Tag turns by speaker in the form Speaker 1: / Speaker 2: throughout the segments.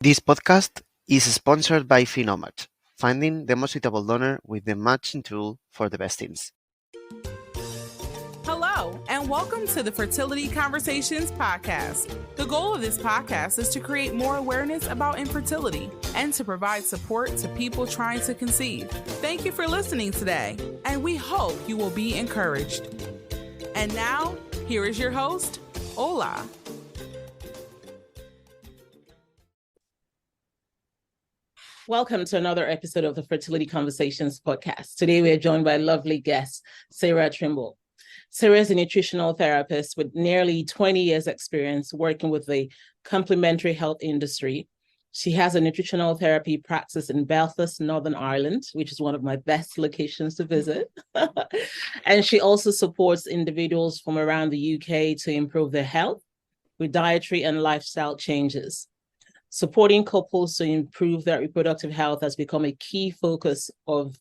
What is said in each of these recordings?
Speaker 1: This podcast is sponsored by Phenomatch, finding the most suitable donor with the matching tool for the best teams.
Speaker 2: Hello, and welcome to the Fertility Conversations podcast. The goal of this podcast is to create more awareness about infertility and to provide support to people trying to conceive. Thank you for listening today, and we hope you will be encouraged. And now, here is your host, Ola.
Speaker 3: Welcome to another episode of the Fertility Conversations podcast. Today, we are joined by a lovely guest, Sarah Trimble. Sarah is a nutritional therapist with nearly 20 years experience working with the complementary health industry. She has a nutritional therapy practice in Belfast, Northern Ireland, which is one of my best locations to visit. And she also supports individuals from around the UK to improve their health with dietary and lifestyle changes. Supporting couples to improve their reproductive health has become a key focus of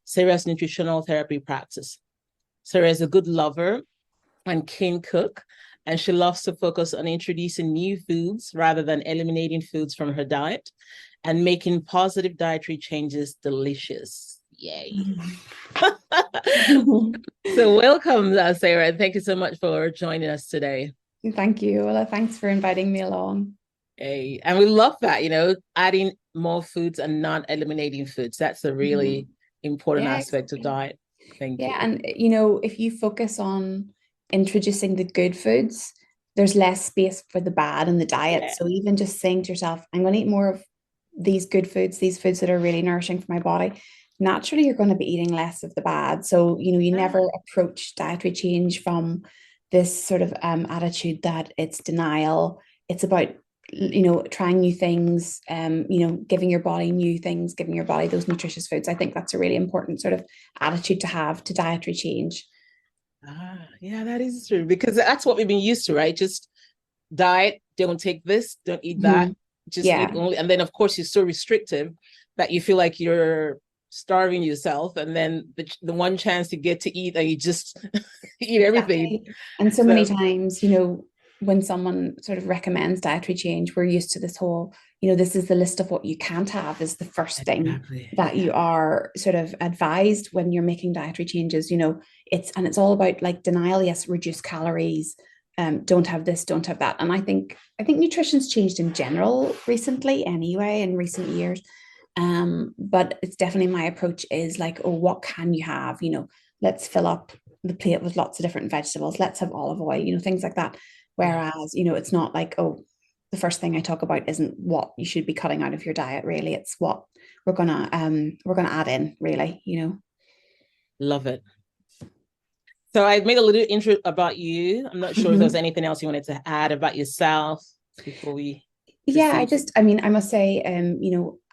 Speaker 3: Sarah's nutritional therapy practice. Sarah is a good lover and keen cook, and she loves to focus on introducing new foods rather than eliminating foods from her diet and making positive dietary changes delicious. Yay. So welcome, Sarah. Thank you so much for joining us today.
Speaker 4: Thank you, Ola. Thanks for inviting me along.
Speaker 3: Hey, and we love that, adding more foods and not eliminating foods. That's a really important aspect of diet. Thank you.
Speaker 4: And, if you focus on introducing the good foods, there's less space for the bad in the diet. Yeah. So even just saying to yourself, I'm going to eat more of these good foods, these foods that are really nourishing for my body, naturally, you're going to be eating less of the bad. So, you never approach dietary change from this sort of attitude that it's denial. It's about trying new things, giving your body new things, giving your body those nutritious foods. I think that's a really important sort of attitude to have to dietary change.
Speaker 3: Yeah, that is true, because that's what we've been used to, right? Just diet, don't take this, don't eat that, just eat only. And then, of course, you're so restrictive that you feel like you're starving yourself. And then the one chance you get to eat, and you just eat everything.
Speaker 4: Exactly. And so many times, when someone sort of recommends dietary change, we're used to this whole, this is the list of what you can't have is the first thing that you are sort of advised when you're making dietary changes. It's all about like denial. Yes, reduce calories. Don't have this, don't have that. And I think nutrition's changed in general recently anyway, in recent years. But it's definitely my approach is like, oh, what can you have? Let's fill up the plate with lots of different vegetables. Let's have olive oil, things like that. Whereas, it's not like, oh, the first thing I talk about isn't what you should be cutting out of your diet, really. It's what we're gonna add in, really,
Speaker 3: Love it. So I've made a little intro about you. I'm not sure if there's anything else you wanted to add about yourself before we proceed.
Speaker 4: Yeah, I must say,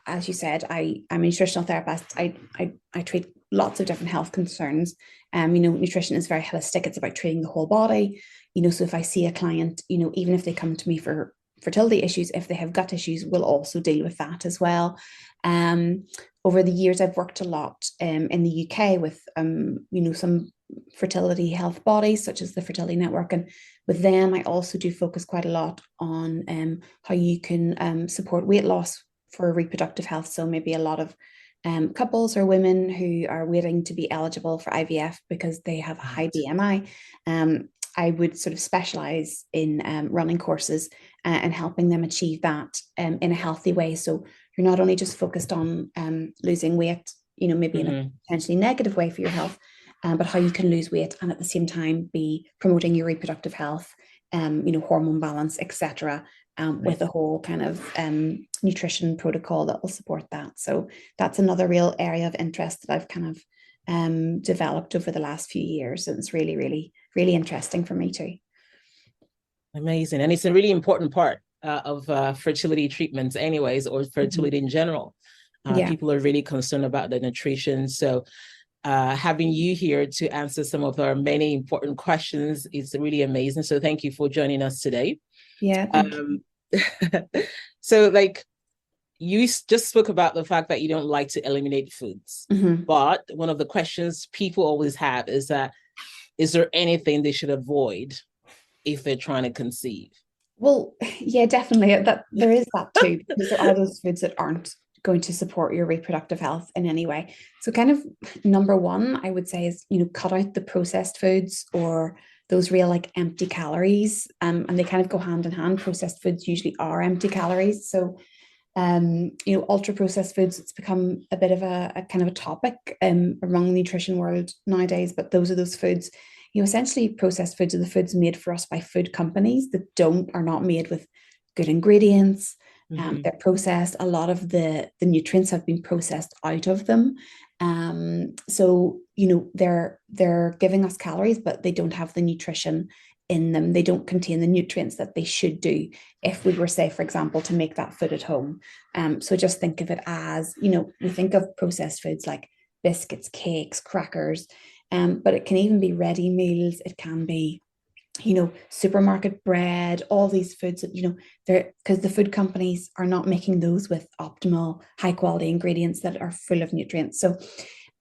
Speaker 4: as you said, I'm a nutritional therapist. I treat lots of different health concerns. Nutrition is very holistic. It's about treating the whole body. So if I see a client, even if they come to me for fertility issues, if they have gut issues, we'll also deal with that as well. Over the years, I've worked a lot in the UK with, some fertility health bodies, such as the Fertility Network. And with them, I also do focus quite a lot on how you can support weight loss for reproductive health. So maybe a lot of couples or women who are waiting to be eligible for IVF because they have a high BMI. I would sort of specialize in running courses and helping them achieve that in a healthy way. So you're not only just focused on losing weight, maybe in a potentially negative way for your health, but how you can lose weight and at the same time be promoting your reproductive health, hormone balance, etc. With a whole kind of nutrition protocol that will support that. So that's another real area of interest that I've kind of developed over the last few years. And it's really, really, really interesting for me too.
Speaker 3: Amazing. And it's a really important part of fertility treatments anyways, or fertility in general. People are really concerned about the nutrition. So having you here to answer some of our many important questions is really amazing. So thank you for joining us today.
Speaker 4: Yeah.
Speaker 3: So you just spoke about the fact that you don't like to eliminate foods, but one of the questions people always have is that, is there anything they should avoid if they're trying to conceive?
Speaker 4: Well, yeah, definitely. That there is that too, because there are those foods that aren't going to support your reproductive health in any way. So kind of number one, I would say is, cut out the processed foods or those real like empty calories. And they kind of go hand in hand. Processed foods usually are empty calories. So ultra processed foods, it's become a bit of a kind of a topic around the nutrition world nowadays, but those are those foods, essentially processed foods are the foods made for us by food companies that are not made with good ingredients. They're processed. A lot of the nutrients have been processed out of them. So they're giving us calories, but they don't have the nutrition in them. They don't contain the nutrients that they should do if we were, say, for example, to make that food at home. So just think of it as, we think of processed foods like biscuits, cakes, crackers, but it can even be ready meals. It can be, supermarket bread, all these foods that, they're, because the food companies are not making those with optimal high quality ingredients that are full of nutrients. So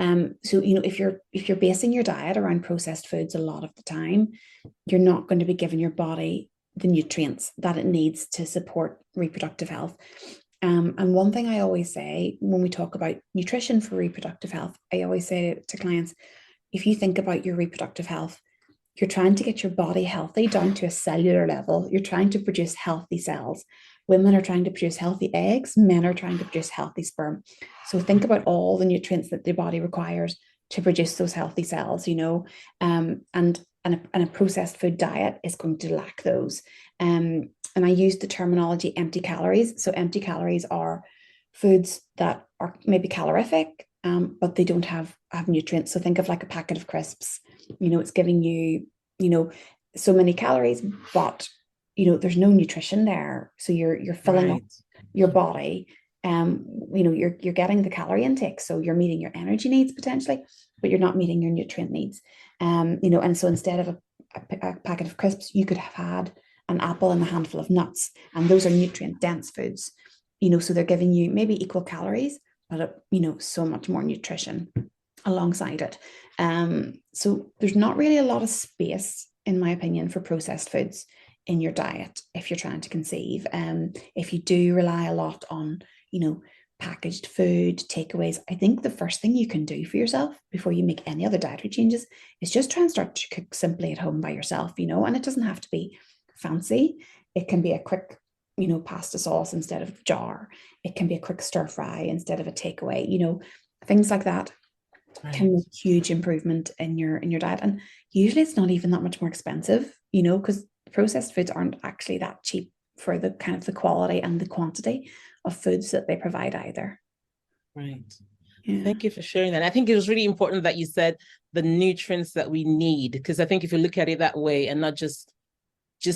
Speaker 4: if you're basing your diet around processed foods a lot of the time, you're not going to be giving your body the nutrients that it needs to support reproductive health. And one thing I always say when we talk about nutrition for reproductive health, I always say to clients, if you think about your reproductive health, you're trying to get your body healthy down to a cellular level. You're trying to produce healthy cells. Women are trying to produce healthy eggs. Men are trying to produce healthy sperm. So think about all the nutrients that the body requires to produce those healthy cells, and a processed food diet is going to lack those. And I use the terminology empty calories. So empty calories are foods that are maybe calorific, but they don't have nutrients. So think of like a packet of crisps. It's giving you, so many calories, but there's no nutrition there. So you're filling up your body. You're getting the calorie intake, so you're meeting your energy needs potentially, but you're not meeting your nutrient needs. And so instead of a packet of crisps, you could have had an apple and a handful of nuts, and those are nutrient dense foods. So they're giving you maybe equal calories, but so much more nutrition alongside it. So there's not really a lot of space, in my opinion, for processed foods in your diet if you're trying to conceive. If you do rely a lot on, packaged food, takeaways, I think the first thing you can do for yourself before you make any other dietary changes is just try and start to cook simply at home by yourself, and it doesn't have to be fancy. It can be a quick, pasta sauce instead of jar. It can be a quick stir fry instead of a takeaway, things like that. Right. Can make huge improvement in your diet. And usually it's not even that much more expensive, because processed foods aren't actually that cheap for the kind of the quality and the quantity of foods that they provide either.
Speaker 3: Right. Yeah. Thank you for sharing that. I think it was really important that you said the nutrients that we need, because I think if you look at it that way and not just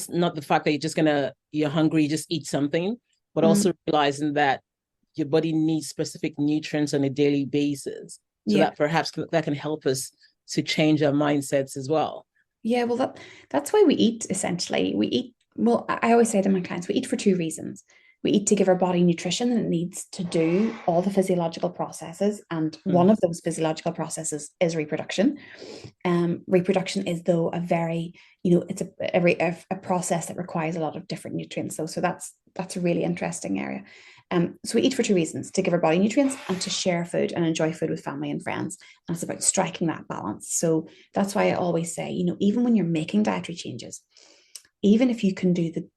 Speaker 3: not the fact that you're hungry, you just eat something, but also realizing that your body needs specific nutrients on a daily basis. So that perhaps that can help us to change our mindsets as well.
Speaker 4: Yeah, well, that's why we eat, essentially. We eat, well, I always say to my clients, we eat for two reasons. We eat to give our body nutrition that it needs to do all the physiological processes. And one of those physiological processes is reproduction. Reproduction is, though, a very, it's a process that requires a lot of different nutrients. So that's a really interesting area. So we eat for two reasons: to give our body nutrients and to share food and enjoy food with family and friends. And it's about striking that balance. So that's why I always say, even when you're making dietary changes, even if you can do the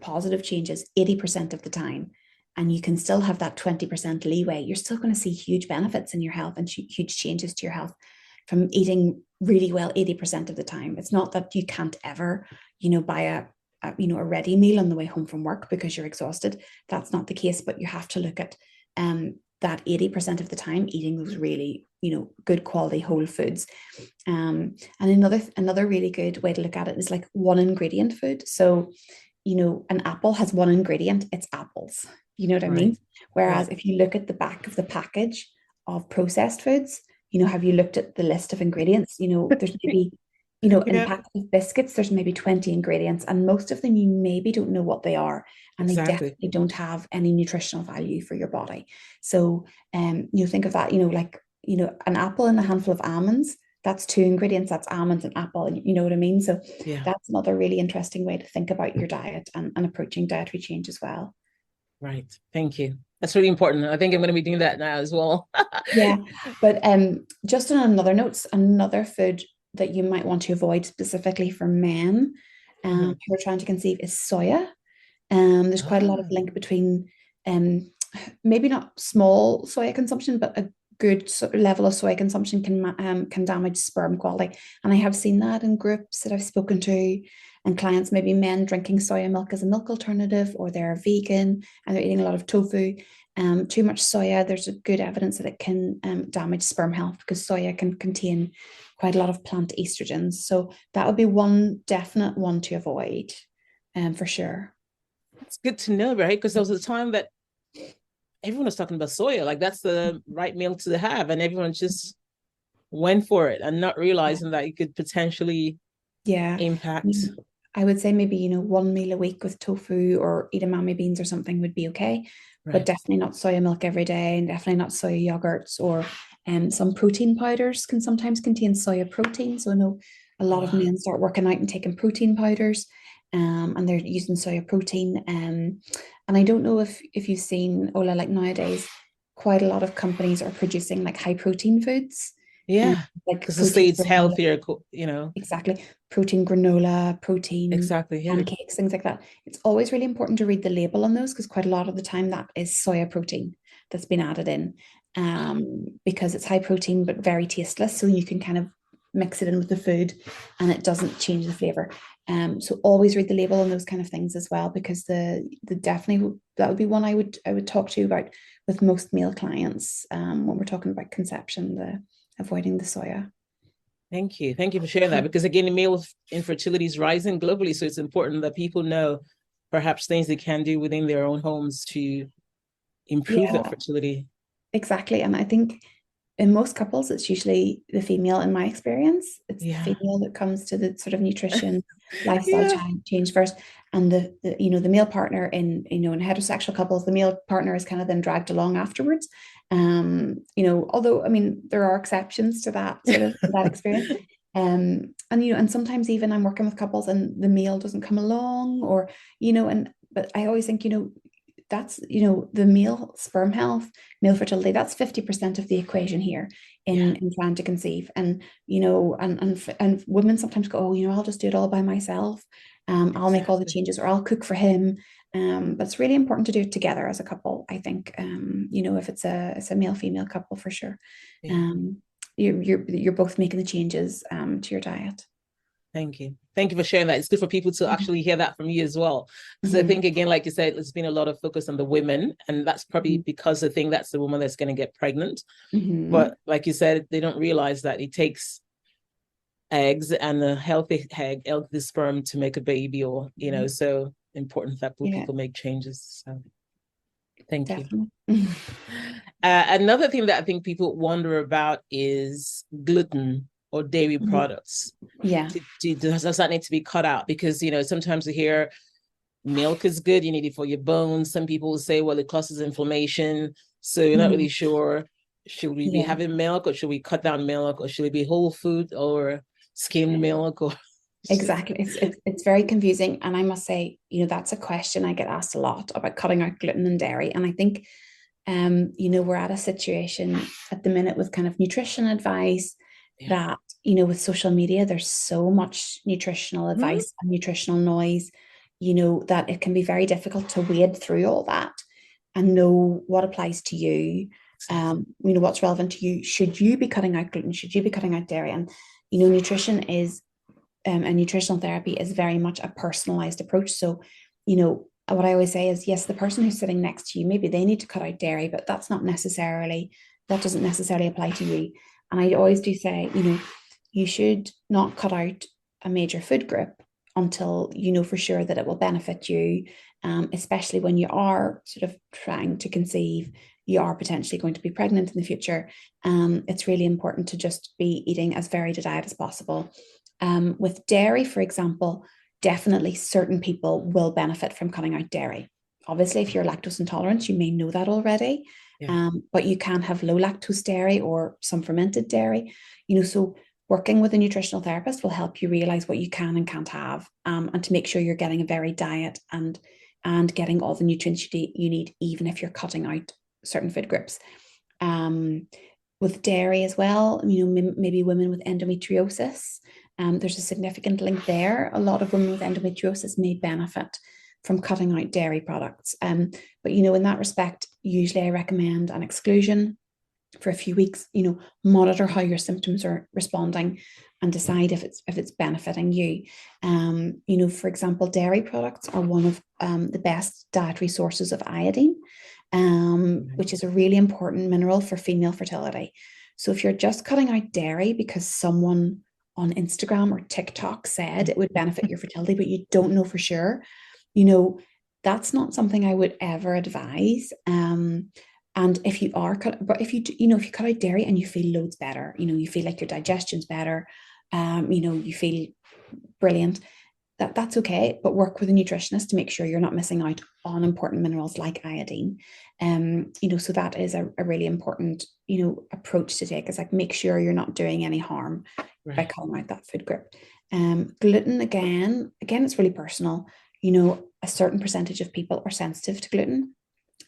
Speaker 4: positive changes 80% of the time, and you can still have that 20% leeway, you're still going to see huge benefits in your health and huge changes to your health from eating really well 80% of the time. It's not that you can't ever, buy a ready meal on the way home from work because you're exhausted. That's not the case, but you have to look at that 80% of the time eating those really, good quality whole foods. And another really good way to look at it is like one ingredient food. So, an apple has one ingredient, it's apples. You know what I mean? Whereas if you look at the back of the package of processed foods, have you looked at the list of ingredients? There's maybe in a packet of biscuits, there's maybe 20 ingredients, and most of them you maybe don't know what they are, and they definitely don't have any nutritional value for your body. So, think of that, an apple and a handful of almonds, that's two ingredients, that's almonds and apple, you know what I mean? So
Speaker 3: Yeah.
Speaker 4: that's another really interesting way to think about your diet and approaching dietary change as well.
Speaker 3: Right. Thank you. That's really important. I think I'm going to be doing that now as well.
Speaker 4: Yeah, but just on another note, another food that you might want to avoid specifically for men who are trying to conceive is soya. There's quite a lot of
Speaker 3: Oh,
Speaker 4: link between um, maybe not small soya consumption, but a good level of soya consumption can damage sperm quality. And I have seen that in groups that I've spoken to, and clients, maybe men drinking soya milk as a milk alternative, or they're vegan and they're eating a lot of tofu. Too much soya, there's a good evidence that it can damage sperm health, because soya can contain quite a lot of plant estrogens. So that would be one definite one to avoid, for sure.
Speaker 3: it's good to know, right? Because there was a time that everyone was talking about soya, like that's the right meal to have, and everyone just went for it and not realizing that it could potentially
Speaker 4: Yeah.
Speaker 3: impact.
Speaker 4: I would say maybe, one meal a week with tofu or edamame beans or something would be okay, but
Speaker 3: Right.
Speaker 4: definitely not soya milk every day, and definitely not soya yogurts, or some protein powders can sometimes contain soya protein. So I know a lot of men start working out and taking protein powders, and they're using soya protein. And I don't know if you've seen, Ola, like nowadays, quite a lot of companies are producing like high protein foods,
Speaker 3: Yeah.
Speaker 4: like
Speaker 3: Because they say
Speaker 4: protein
Speaker 3: it's
Speaker 4: granola.
Speaker 3: healthier,
Speaker 4: Exactly. Protein granola, protein
Speaker 3: Exactly. Yeah.
Speaker 4: pancakes, things like that. It's always really important to read the label on those, because quite a lot of the time that is soya protein that's been added in, because it's high protein but very tasteless. So you can kind of mix it in with the food and it doesn't change the flavor. So always read the label on those kind of things as well, because the definitely, that would be one I would talk to you about with most male clients, when we're talking about conception, the avoiding the soya.
Speaker 3: Thank you. Thank you for sharing that. Because again, male infertility is rising globally. So it's important that people know perhaps things they can do within their own homes to improve that
Speaker 4: Yeah,
Speaker 3: fertility.
Speaker 4: exactly. And I think in most couples, it's usually the female, in my experience. It's the
Speaker 3: Yeah.
Speaker 4: female that comes to the sort of nutrition, lifestyle
Speaker 3: Yeah.
Speaker 4: change first. And the male partner in heterosexual couples, the male partner is kind of then dragged along afterwards. Although, I mean, there are exceptions to that sort of that experience. And sometimes even I'm working with couples and the male doesn't come along, or, but I always think, that's, the male sperm health, male fertility, that's 50% of the equation here
Speaker 3: Yeah.
Speaker 4: in trying to conceive. And, and women sometimes go, oh, I'll just do it all by myself. I'll make all the
Speaker 3: Exactly.
Speaker 4: changes, or I'll cook for him. But it's really important to do it together as a couple, I think. If it's a male female couple, for sure.
Speaker 3: Yeah.
Speaker 4: You're both making the changes to your diet.
Speaker 3: Thank you. Thank you for sharing that. It's good for people to actually hear that from you as well. Because I
Speaker 4: Mhm.
Speaker 3: think, again, like you said, there's been a lot of focus on the women, and that's probably because they think that's the woman that's going to get pregnant.
Speaker 4: Mhm.
Speaker 3: But like you said, they don't realize that it takes eggs and a healthy egg, healthy sperm to make a baby, or, so important that
Speaker 4: Yeah,
Speaker 3: people make changes. So thank you.
Speaker 4: definitely.
Speaker 3: Another thing that I think people wonder about is gluten or dairy products.
Speaker 4: Yeah.
Speaker 3: Does that need to be cut out? Because, sometimes we hear milk is good, you need it for your bones. Some people will say, well, it causes inflammation. So you're not really sure, should we be
Speaker 4: Yeah.
Speaker 3: having milk, or should we cut down milk, or should it be whole food or skimmed milk? Or
Speaker 4: Exactly. It's very confusing. And I must say, that's a question I get asked a lot about cutting out gluten and dairy. And I think, we're at a situation at the minute with kind of nutrition advice that, with social media, there's so much nutritional advice and nutritional noise, that it can be very difficult to wade through all that and know what applies to you. What's relevant to you. Should you be cutting out gluten? Should you be cutting out dairy? And, nutrition is, and nutritional therapy is very much a personalized approach. So, what I always say is, yes, the person who's sitting next to you, maybe they need to cut out dairy, but that doesn't necessarily apply to you. And I always do say, you should not cut out a major food group until you know for sure that it will benefit you, especially when you are sort of trying to conceive, you are potentially going to be pregnant in the future. It's really important to just be eating as varied a diet as possible. With dairy, for example, definitely certain people will benefit from cutting out dairy. Obviously, if you're lactose intolerant, you may know that already. But you can have low lactose dairy or some fermented dairy. So working with a nutritional therapist will help you realize what you can and can't have, and to make sure you're getting a varied diet and getting all the nutrients you need, even if you're cutting out certain food groups. With dairy as well, maybe women with endometriosis, there's a significant link there. A lot of women with endometriosis may benefit from cutting out dairy products. But in that respect, usually I recommend an exclusion for a few weeks. Monitor how your symptoms are responding and decide if it's benefiting you. For example, dairy products are one of the best dietary sources of iodine, which is a really important mineral for female fertility. So if you're just cutting out dairy because someone on Instagram or TikTok said it would benefit your fertility, but you don't know for sure, that's not something I would ever advise. And if you cut out dairy and you feel loads better, you feel like your digestion's better, you feel brilliant, that's okay. But work with a nutritionist to make sure you're not missing out on important minerals like iodine. So that is a really important, approach to take. Is like, make sure you're not doing any harm by cutting out that food group. Gluten, again, it's really personal. A certain percentage of people are sensitive to gluten,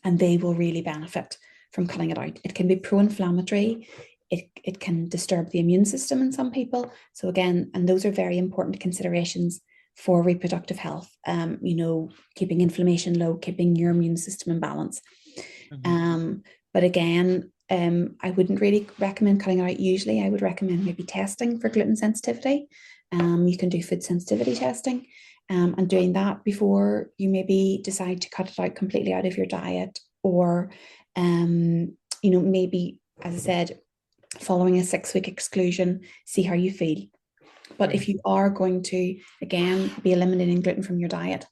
Speaker 4: and they will really benefit from cutting it out. It can be pro-inflammatory. It can disturb the immune system in some people. So again, and those are very important considerations for reproductive health. Keeping inflammation low, keeping your immune system in balance. But again, I wouldn't really recommend cutting it out. Usually I would recommend maybe testing for gluten sensitivity. You can do food sensitivity testing, and doing that before you maybe decide to cut it out completely out of your diet, or maybe, as I said, following a 6-week exclusion, see how you feel. But if you are going to, again, be eliminating gluten from your diet,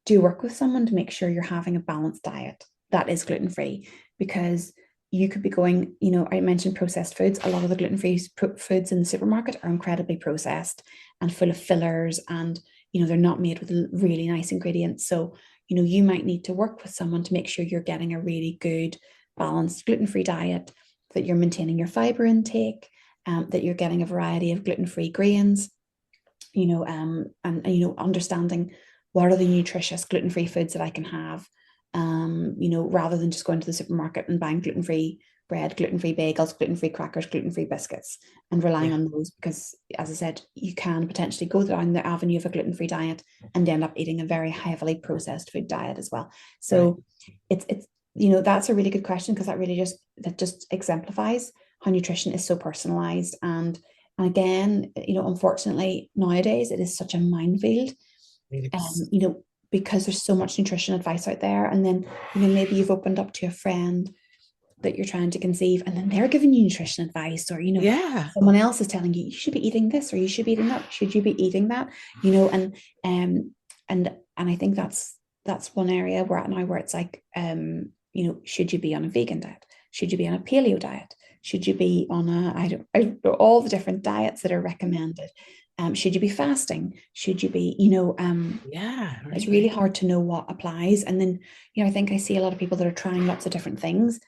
Speaker 4: do work with someone to make sure you're having a balanced diet that is gluten-free, because you could be going, I mentioned processed foods. A lot of the gluten-free foods in the supermarket are incredibly processed and full of fillers, and, they're not made with really nice ingredients. So, you might need to work with someone to make sure you're getting a really good, balanced gluten-free diet, that you're maintaining your fiber intake, that you're getting a variety of gluten-free grains, and understanding what are the nutritious gluten-free foods that I can have, rather than just going to the supermarket and buying gluten-free bread, gluten-free bagels, gluten-free crackers, gluten-free biscuits, and relying on those, because, as I said, you can potentially go down the avenue of a gluten-free diet and end up eating a very heavily processed food diet as well. So it's that's a really good question, because that just exemplifies how nutrition is so personalized. And again, unfortunately nowadays it is such a minefield, because there's so much nutrition advice out there. And then, maybe you've opened up to a friend that you're trying to conceive, and then they're giving you nutrition advice, or, someone else is telling you should be eating this, or you should be eating that. Should you be eating that? And I think that's one area where it's like, should you be on a vegan diet? Should you be on a paleo diet? Should you be on all the different diets that are recommended? Should you be fasting? Should you be, it's really hard to know what applies. And then, I think I see a lot of people that are trying lots of different things,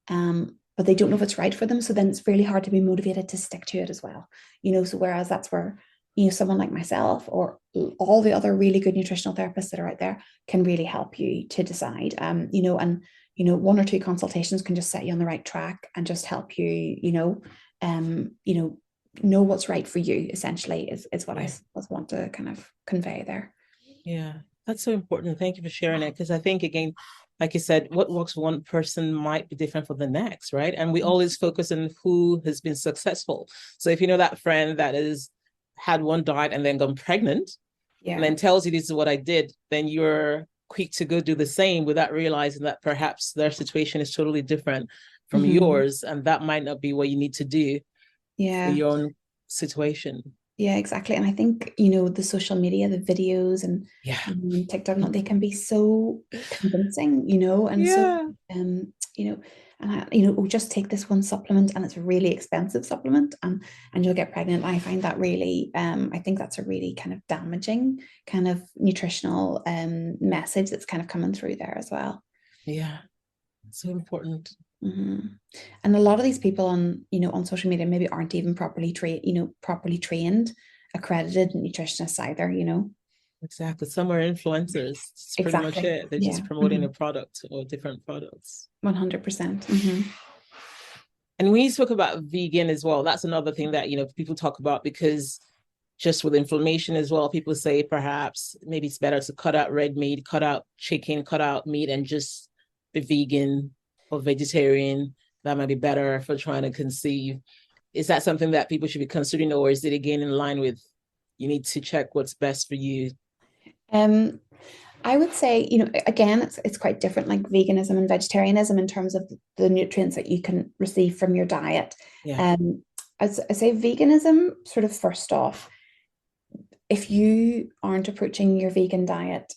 Speaker 4: but they don't know if it's right for them. So then it's really hard to be motivated to stick to it as well. So whereas that's where, someone like myself or all the other really good nutritional therapists that are out there can really help you to decide, and 1 or 2 consultations can just set you on the right track and just help you, know what's right for you, essentially, is what I want to kind of convey there.
Speaker 3: Yeah, that's so important. Thank you for sharing it, because I think, again, like you said, what works for one person might be different for the next, right? And we always focus on who has been successful. So if you know that friend that has had one diet and then gone pregnant, and then tells you this is what I did, then you're quick to go do the same without realizing that perhaps their situation is totally different from yours, and that might not be what you need to do for your own situation.
Speaker 4: Yeah, exactly. And I think, the social media, the videos and TikTok, they can be so convincing, so, just take this one supplement and it's a really expensive supplement and you'll get pregnant. I find that really, I think that's a really kind of damaging kind of nutritional message that's kind of coming through there as well.
Speaker 3: Yeah. So important.
Speaker 4: Mm-hmm. And a lot of these people on, on social media maybe aren't even properly trained, accredited nutritionists either,
Speaker 3: Exactly. Some are influencers. It's pretty much
Speaker 4: Exactly.
Speaker 3: it. They're
Speaker 4: Yeah.
Speaker 3: just promoting a product or different products.
Speaker 4: 100%. Mm-hmm.
Speaker 3: And when you spoke about vegan as well, that's another thing that, people talk about, because just with inflammation as well, people say perhaps maybe it's better to cut out red meat, cut out chicken, cut out meat, and just be vegan or vegetarian. That might be better for trying to conceive. Is that something that people should be considering, or is it again in line with you need to check what's best for you?
Speaker 4: I would say, again, it's quite different, like veganism and vegetarianism, in terms of the nutrients that you can receive from your diet.
Speaker 3: Yeah.
Speaker 4: As I say, veganism, sort of first off, if you aren't approaching your vegan diet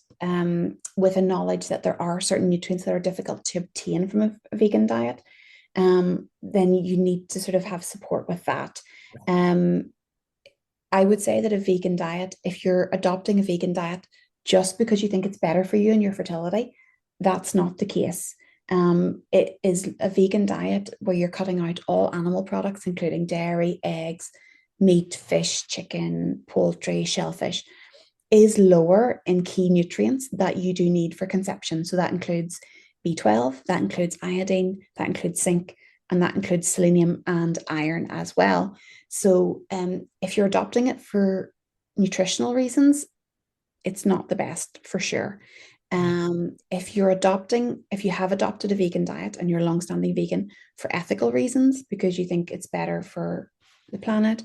Speaker 4: with a knowledge that there are certain nutrients that are difficult to obtain from a vegan diet, then you need to sort of have support with that. I would say that a vegan diet, if you're adopting a vegan diet just because you think it's better for you and your fertility, that's not the case. It is a vegan diet where you're cutting out all animal products, including dairy, eggs, meat, fish, chicken, poultry, shellfish, is lower in key nutrients that you do need for conception. So that includes B12, that includes iodine, that includes zinc, and that includes selenium and iron as well. So if you're adopting it for nutritional reasons, it's not the best for sure. If you have adopted a vegan diet and you're a long-standing vegan for ethical reasons, because you think it's better for the planet,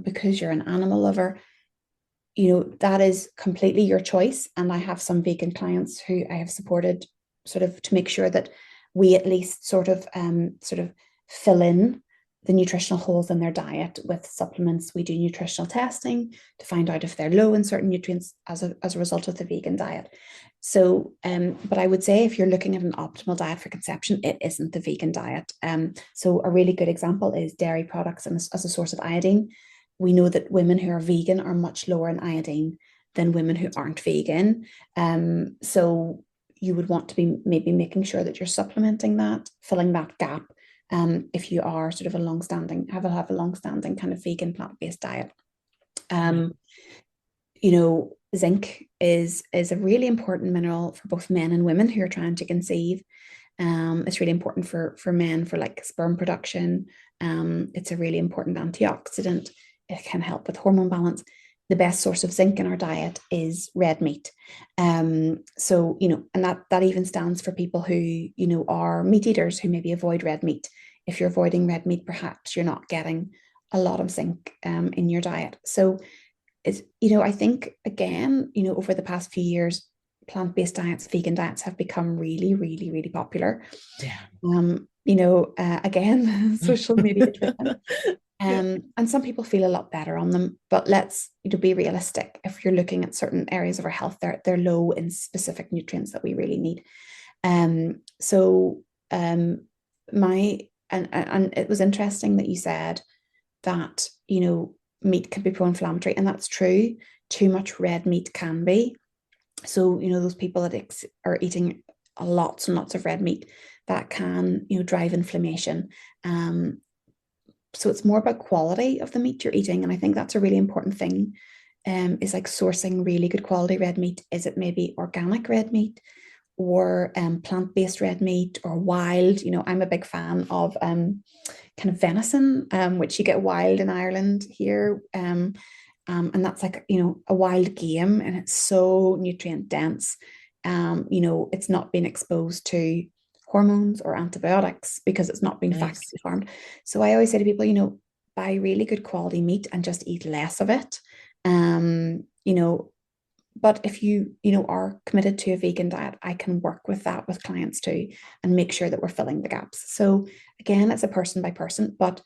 Speaker 4: because you're an animal lover, that is completely your choice. And I have some vegan clients who I have supported sort of to make sure that we at least sort of fill in the nutritional holes in their diet with supplements. We do nutritional testing to find out if they're low in certain nutrients as a result of the vegan diet. So, but I would say if you're looking at an optimal diet for conception, it isn't the vegan diet. So a really good example is dairy products as a source of iodine. We know that women who are vegan are much lower in iodine than women who aren't vegan. So you would want to be maybe making sure that you're supplementing that, filling that gap. If you are sort of have a long-standing kind of vegan plant-based diet. Zinc is a really important mineral for both men and women who are trying to conceive. It's really important for men for like sperm production. It's a really important antioxidant. It can help with hormone balance. The best source of zinc in our diet is red meat. So, and that even stands for people who, are meat eaters who maybe avoid red meat. If you're avoiding red meat, perhaps you're not getting a lot of zinc in your diet. So it's, I think, again, over the past few years, plant-based diets, vegan diets have become really, really, really popular.
Speaker 3: Yeah.
Speaker 4: Again, social media driven. And some people feel a lot better on them, but let's be realistic. If you're looking at certain areas of our health, they're low in specific nutrients that we really need. And it was interesting that you said that meat can be pro-inflammatory, and that's true. Too much red meat can be. So those people that are eating lots and lots of red meat, that can drive inflammation. So it's more about quality of the meat you're eating. And I think that's a really important thing, is like sourcing really good quality red meat. Is it maybe organic red meat or plant-based red meat or wild? I'm a big fan of kind of venison, which you get wild in Ireland here. And that's like, a wild game, and it's so nutrient dense. It's not been exposed to hormones or antibiotics because it's not been factory farmed. So I always say to people, buy really good quality meat and just eat less of it. But if you are committed to a vegan diet, I can work with that with clients too and make sure that we're filling the gaps. So again, it's a person by person, but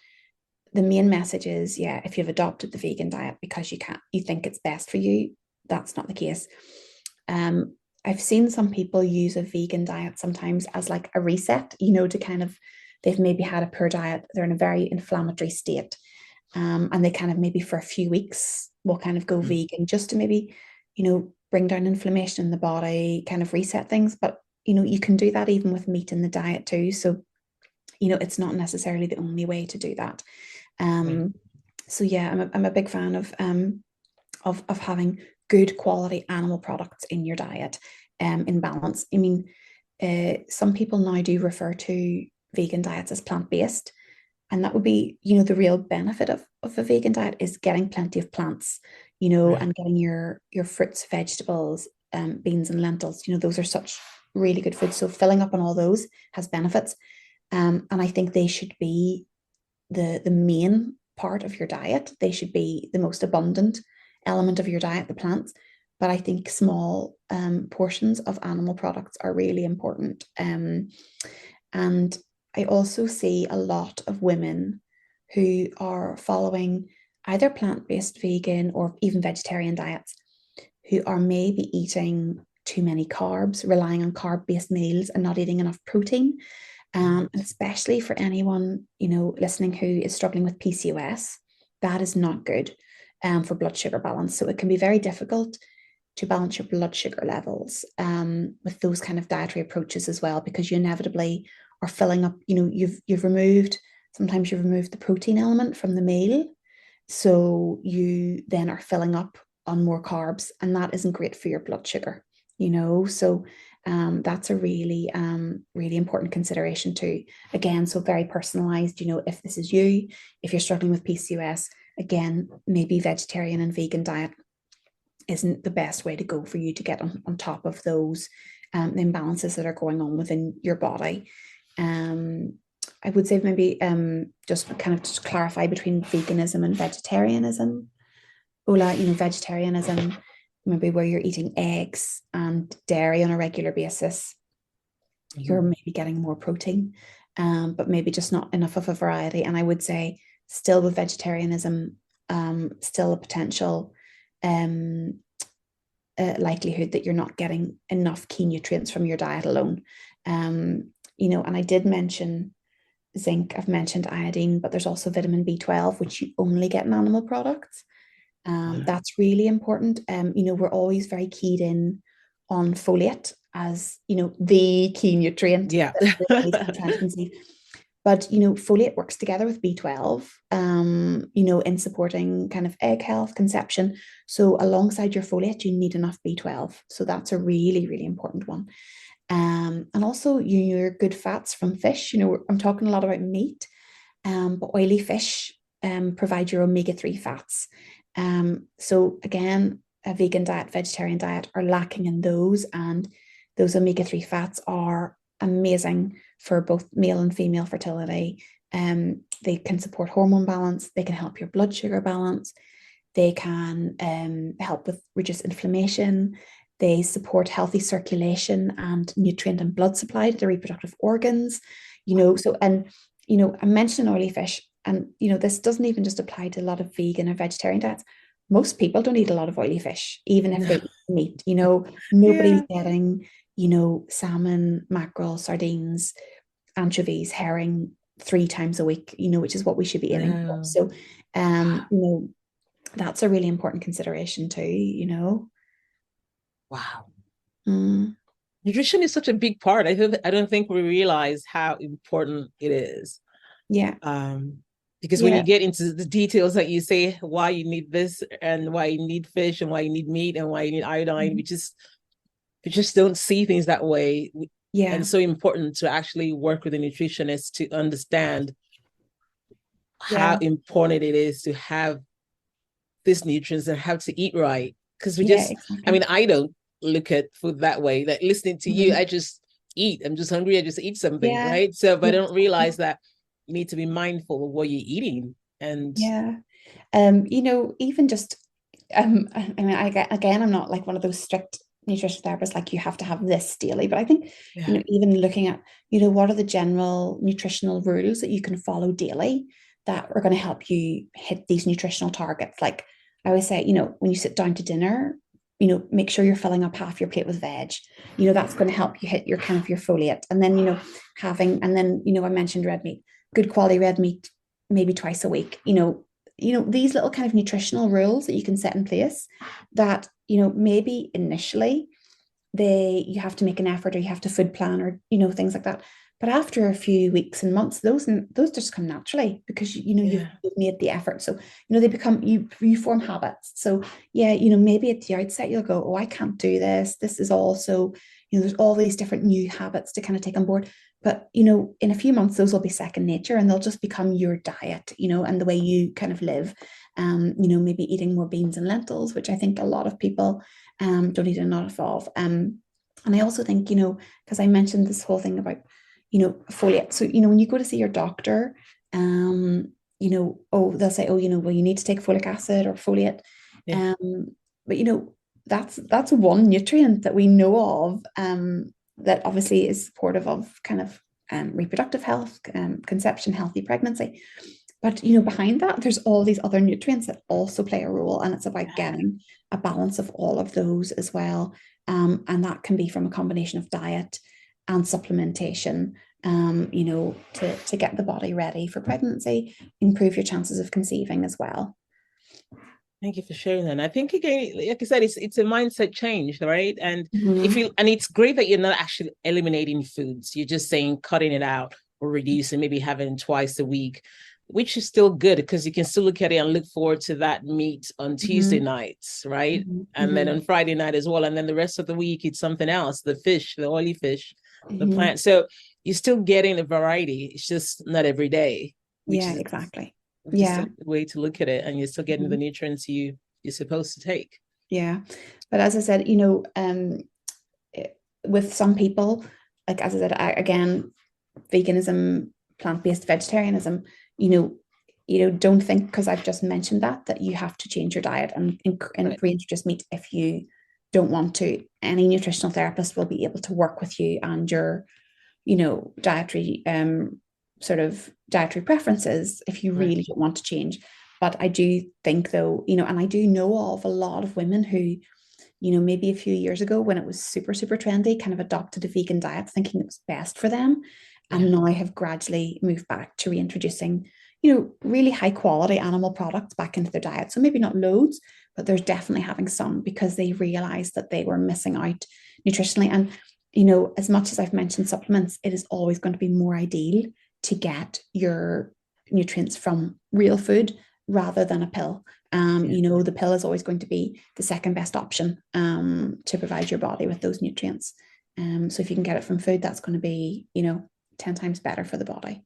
Speaker 4: the main message is, if you've adopted the vegan diet because you think it's best for you, that's not the case. I've seen some people use a vegan diet sometimes as like a reset, to kind of, they've maybe had a poor diet, they're in a very inflammatory state, and they kind of maybe for a few weeks will kind of go vegan just to maybe, bring down inflammation in the body, kind of reset things. But you can do that even with meat in the diet too. So, it's not necessarily the only way to do that. So yeah, I'm a big fan of having good quality animal products in your diet, in balance. I mean, some people now do refer to vegan diets as plant-based, and that would be, the real benefit of a vegan diet is getting plenty of plants, and getting your fruits, vegetables, beans and lentils. Those are such really good foods. So filling up on all those has benefits. And I think they should be the main part of your diet. They should be the most abundant element of your diet, the plants. But I think small portions of animal products are really important. And I also see a lot of women who are following either plant-based vegan or even vegetarian diets, who are maybe eating too many carbs, relying on carb-based meals and not eating enough protein. Especially for anyone, listening who is struggling with PCOS, that is not good for blood sugar balance. So it can be very difficult to balance your blood sugar levels with those kind of dietary approaches as well, because you inevitably are filling up, sometimes you've removed the protein element from the meal. So you then are filling up on more carbs, and that isn't great for your blood sugar, so that's a really, really important consideration too. Again, so very personalized, if this is you, if you're struggling with PCOS, again, maybe vegetarian and vegan diet isn't the best way to go for you to get on top of those imbalances that are going on within your body. I would say maybe just kind of to clarify between veganism and vegetarianism. Ola, vegetarianism, maybe where you're eating eggs and dairy on a regular basis, you're maybe getting more protein, but maybe just not enough of a variety. And I would say still with vegetarianism, still a potential likelihood that you're not getting enough key nutrients from your diet alone. And I did mention zinc, I've mentioned iodine, but there's also vitamin B12, which you only get in animal products. That's really important. We're always very keyed in on folate as, the key nutrient.
Speaker 3: Yeah.
Speaker 4: But, folate works together with B12, in supporting kind of egg health, conception. So alongside your folate, you need enough B12. So that's a really, really important one. And also your good fats from fish. I'm talking a lot about meat, but oily fish provide your omega-3 fats. So again, a vegan diet, vegetarian diet are lacking in those, and those omega-3 fats are amazing for both male and female fertility. They can support hormone balance, they can help your blood sugar balance, they can help with reduce inflammation, they support healthy circulation and nutrient and blood supply to the reproductive organs. I mentioned oily fish, and this doesn't even just apply to a lot of vegan or vegetarian diets. Most people don't eat a lot of oily fish, even if they eat meat. Nobody's getting, salmon, mackerel, sardines, anchovies, herring 3 times a week, which is what we should be aiming for. So, that's a really important consideration too,
Speaker 3: Wow.
Speaker 4: Mm.
Speaker 3: Nutrition is such a big part. I don't think we realize how important it is.
Speaker 4: Yeah.
Speaker 3: Because when you get into the details, like you say, why you need this and why you need fish and why you need meat and why you need iodine, we just don't see things that way. And it's so important to actually work with a nutritionist to understand how important it is to have these nutrients and how to eat right. Because I don't look at food that way. Like listening to you, I just eat. I'm just hungry. I just eat something, right? So, but I don't realize that you need to be mindful of what you're eating. And
Speaker 4: even just I'm not like one of those strict nutrition therapists, like you have to have this daily, but I think even looking at what are the general nutritional rules that you can follow daily that are going to help you hit these nutritional targets. Like I always say, when you sit down to dinner, make sure you're filling up half your plate with veg. That's going to help you hit your kind of your folate. And then I mentioned red meat, good quality red meat, maybe twice a week. These little kind of nutritional rules that you can set in place that maybe initially you have to make an effort, or you have to food plan, or, things like that. But after a few weeks and months, those just come naturally, because you've made the effort. So they become, you form habits. So yeah, maybe at the outset you'll go, oh, I can't do this. This is also, there's all these different new habits to kind of take on board. But in a few months, those will be second nature, and they'll just become your diet, and the way you kind of live. Maybe eating more beans and lentils, which I think a lot of people don't eat enough of. And I also think, because I mentioned this whole thing about folate. So, when you go to see your doctor, they'll say, well, you need to take folic acid or folate. Yeah. But, that's one nutrient that we know of, that obviously is supportive of kind of reproductive health, conception, healthy pregnancy. But, behind that, there's all these other nutrients that also play a role. And it's about getting a balance of all of those as well. And that can be from a combination of diet and supplementation, to get the body ready for pregnancy, improve your chances of conceiving as well.
Speaker 3: Thank you for sharing that. And I think, again, like I said, it's a mindset change, right? And and it's great that you're not actually eliminating foods. You're just saying cutting it out or reducing, maybe having twice a week, which is still good, because you can still look at it and look forward to that meat on Tuesday nights, right? And then on Friday night as well. And then the rest of the week, it's something else, the fish, the oily fish, the plant. So you're still getting a variety. It's just not every day.
Speaker 4: Exactly.
Speaker 3: Which is a good way to look at it. And you're still getting the nutrients you're supposed to take. Yeah.
Speaker 4: But as I said, with some people, like, as I said, again, veganism, plant-based vegetarianism, don't think because I've just mentioned that you have to change your diet and reintroduce meat if you don't want to. Any nutritional therapist will be able to work with you and your, dietary dietary preferences if you really don't want to change. But I do think, though, and I do know of a lot of women who, maybe a few years ago, when it was super, super trendy, kind of adopted a vegan diet thinking it was best for them. And now I have gradually moved back to reintroducing, really high quality animal products back into their diet. So maybe not loads, but there's definitely having some, because they realized that they were missing out nutritionally. And, as much as I've mentioned supplements, it is always going to be more ideal to get your nutrients from real food rather than a pill. The pill is always going to be the second best option to provide your body with those nutrients. So if you can get it from food, that's going to be, 10 times better for the body.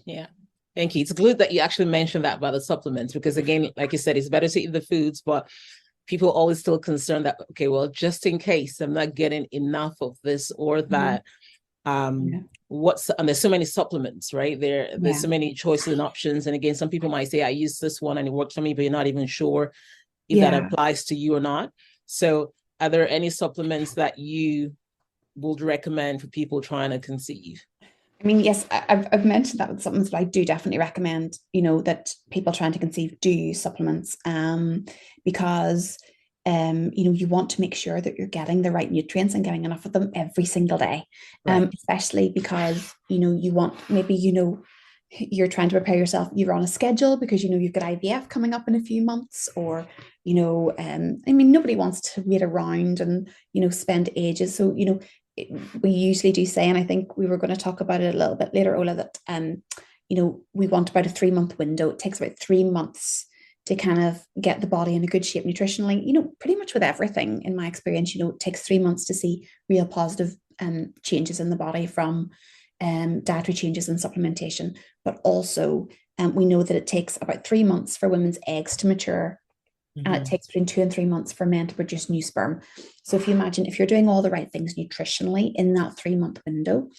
Speaker 3: Yeah. Thank you. It's good that you actually mentioned that about the supplements, because again, like you said, it's better to eat the foods, but people are always still concerned that, okay, well, just in case I'm not getting enough of this or that, and there's so many supplements, right? There's so many choices and options. And again, some people might say, I use this one and it works for me, but you're not even sure if that applies to you or not. So are there any supplements that you would recommend for people trying to conceive?
Speaker 4: I mean, yes, I've mentioned that with supplements, but I do definitely recommend, that people trying to conceive do use supplements, because, you want to make sure that you're getting the right nutrients and getting enough of them every single day, especially because, you want, maybe, you're trying to prepare yourself, you're on a schedule because, you've got IVF coming up in a few months, or, nobody wants to wait around and, spend ages. So, we usually do say, and I think we were going to talk about it a little bit later, Ola, that, we want about a 3-month window. It takes about 3 months to kind of get the body in a good shape nutritionally, pretty much with everything in my experience. It takes 3 months to see real positive changes in the body from dietary changes and supplementation. But also we know that it takes about 3 months for women's eggs to mature. And it takes between 2 and 3 months for men to produce new sperm. So if you imagine, if you're doing all the right things nutritionally in that 3-month window,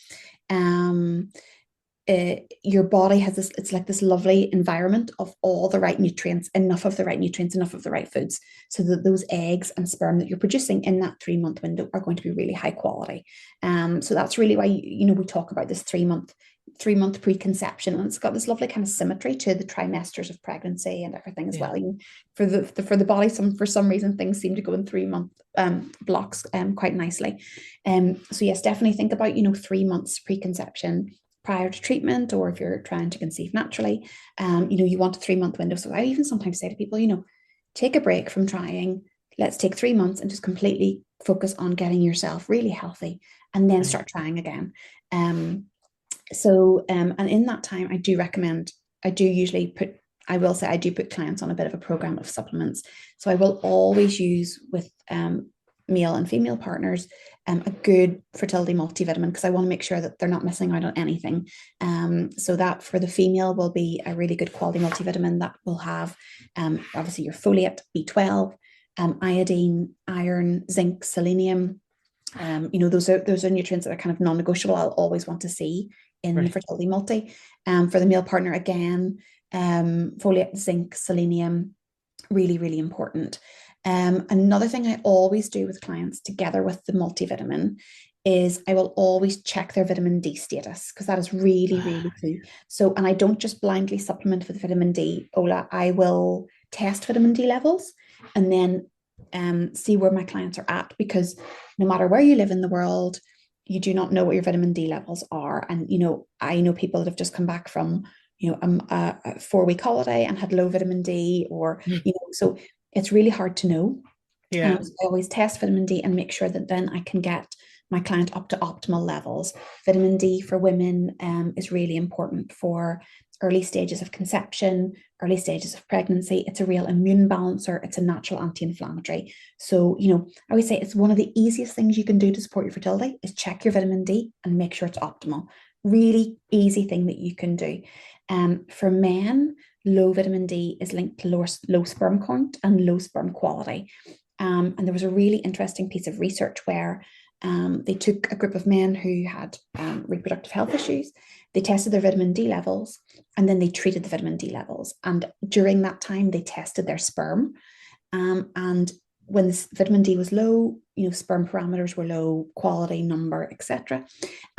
Speaker 4: your body has this, it's like this lovely environment of all the right nutrients, enough of the right nutrients, enough of the right foods, so that those eggs and sperm that you're producing in that 3-month window are going to be really high quality. So that's really why, we talk about this 3-month preconception, and it's got this lovely kind of symmetry to the trimesters of pregnancy and everything as well. For the body, for some reason things seem to go in 3-month blocks quite nicely. So yes, definitely think about 3 months preconception prior to treatment, or if you're trying to conceive naturally, you want a 3-month window. So I even sometimes say to people, take a break from trying let's take 3 months and just completely focus on getting yourself really healthy, and then start trying again. And in that time, I do put clients on a bit of a program of supplements. So I will always use with male and female partners a good fertility multivitamin, because I want to make sure that they're not missing out on anything. So that for the female will be a really good quality multivitamin that will have obviously your folate, B12, iodine, iron, zinc, selenium. Those are nutrients that are kind of non-negotiable. I'll always want to see in the fertility multi. For the male partner, again, folate, zinc, selenium, really, really important. Another thing I always do with clients together with the multivitamin is I will always check their vitamin D status, because that is really, really key. So, and I don't just blindly supplement with vitamin D, Ola. I will test vitamin D levels and then see where my clients are at, because no matter where you live in the world, you do not know what your vitamin D levels are. And, I know people that have just come back from, a 4-week holiday and had low vitamin D, or, so it's really hard to know. So I always test vitamin D and make sure that then I can get my client up to optimal levels. Vitamin D for women is really important for early stages of conception, early stages of pregnancy. It's a real immune balancer. It's a natural anti-inflammatory. So, I always say it's one of the easiest things you can do to support your fertility is check your vitamin D and make sure it's optimal. Really easy thing that you can do. For men, low vitamin D is linked to low sperm count and low sperm quality. And there was a really interesting piece of research where they took a group of men who had reproductive health issues. They tested their vitamin D levels, and then they treated the vitamin D levels. And during that time, they tested their sperm. And when the vitamin D was low, sperm parameters were low, quality, number, etc.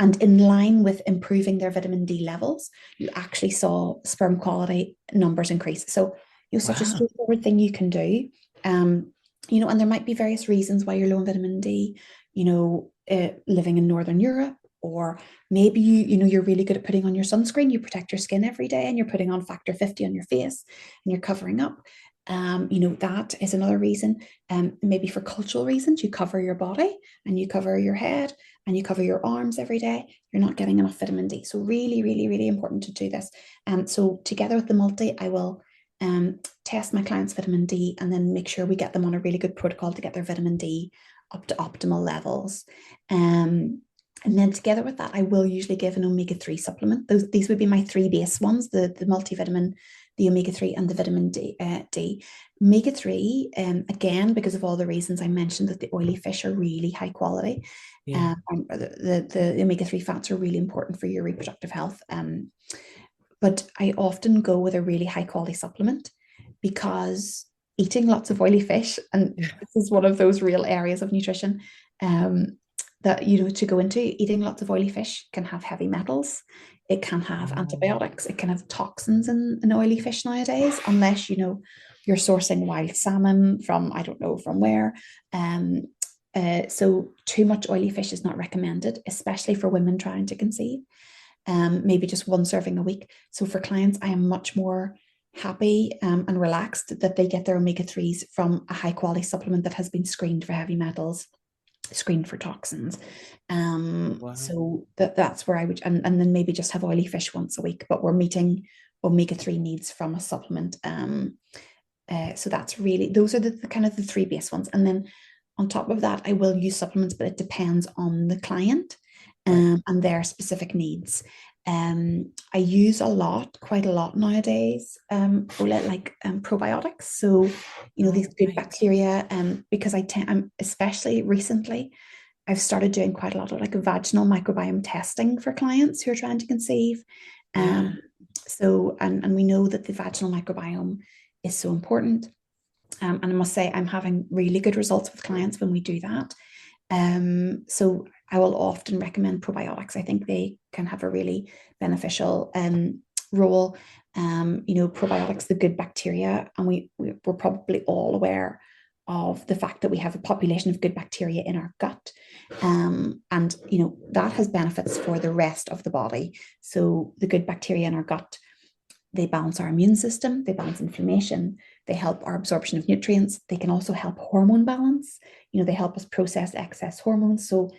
Speaker 4: And in line with improving their vitamin D levels, you actually saw sperm quality numbers increase. So, such a straightforward thing you can do. And there might be various reasons why you're low in vitamin D, living in Northern Europe, or maybe you're really good at putting on your sunscreen, you protect your skin every day, and you're putting on factor 50 on your face and you're covering up. That is another reason. Maybe for cultural reasons, you cover your body and you cover your head and you cover your arms every day. You're not getting enough vitamin D. So really, really, really important to do this. So together with the multi, I will test my clients' vitamin D and then make sure we get them on a really good protocol to get their vitamin D up to optimal levels. And then together with that, I will usually give an omega-3 supplement. These would be my 3 base ones, the multivitamin, the omega-3, and the vitamin D. Omega-3, again, because of all the reasons I mentioned, that the oily fish are really high quality. The omega-3 fats are really important for your reproductive health. But I often go with a really high quality supplement, because eating lots of oily fish, and this is one of those real areas of nutrition that, to go into, eating lots of oily fish can have heavy metals. It can have antibiotics. It can have toxins in oily fish nowadays, unless, you're sourcing wild salmon from, I don't know from where. So too much oily fish is not recommended, especially for women trying to conceive. Maybe just 1 serving a week. So for clients, I am much more happy and relaxed that they get their omega-3s from a high quality supplement that has been screened for heavy metals, screened for toxins. So that's where I would, and then maybe just have oily fish once a week, but we're meeting omega-3 needs from a supplement. So that's really, those are the kind of the 3 base ones. And then on top of that, I will use supplements, but it depends on the client and their specific needs. I use quite a lot nowadays, probiotics. So, these good bacteria, because I'm especially recently, I've started doing quite a lot of vaginal microbiome testing for clients who are trying to conceive. So, and we know that the vaginal microbiome is so important. And I must say, I'm having really good results with clients when we do that. So I will often recommend probiotics. I think they can have a really beneficial role. Probiotics, the good bacteria, and we're probably all aware of the fact that we have a population of good bacteria in our gut. And that has benefits for the rest of the body. So the good bacteria in our gut, they balance our immune system, they balance inflammation, they help our absorption of nutrients. They can also help hormone balance. They help us process excess hormones. So,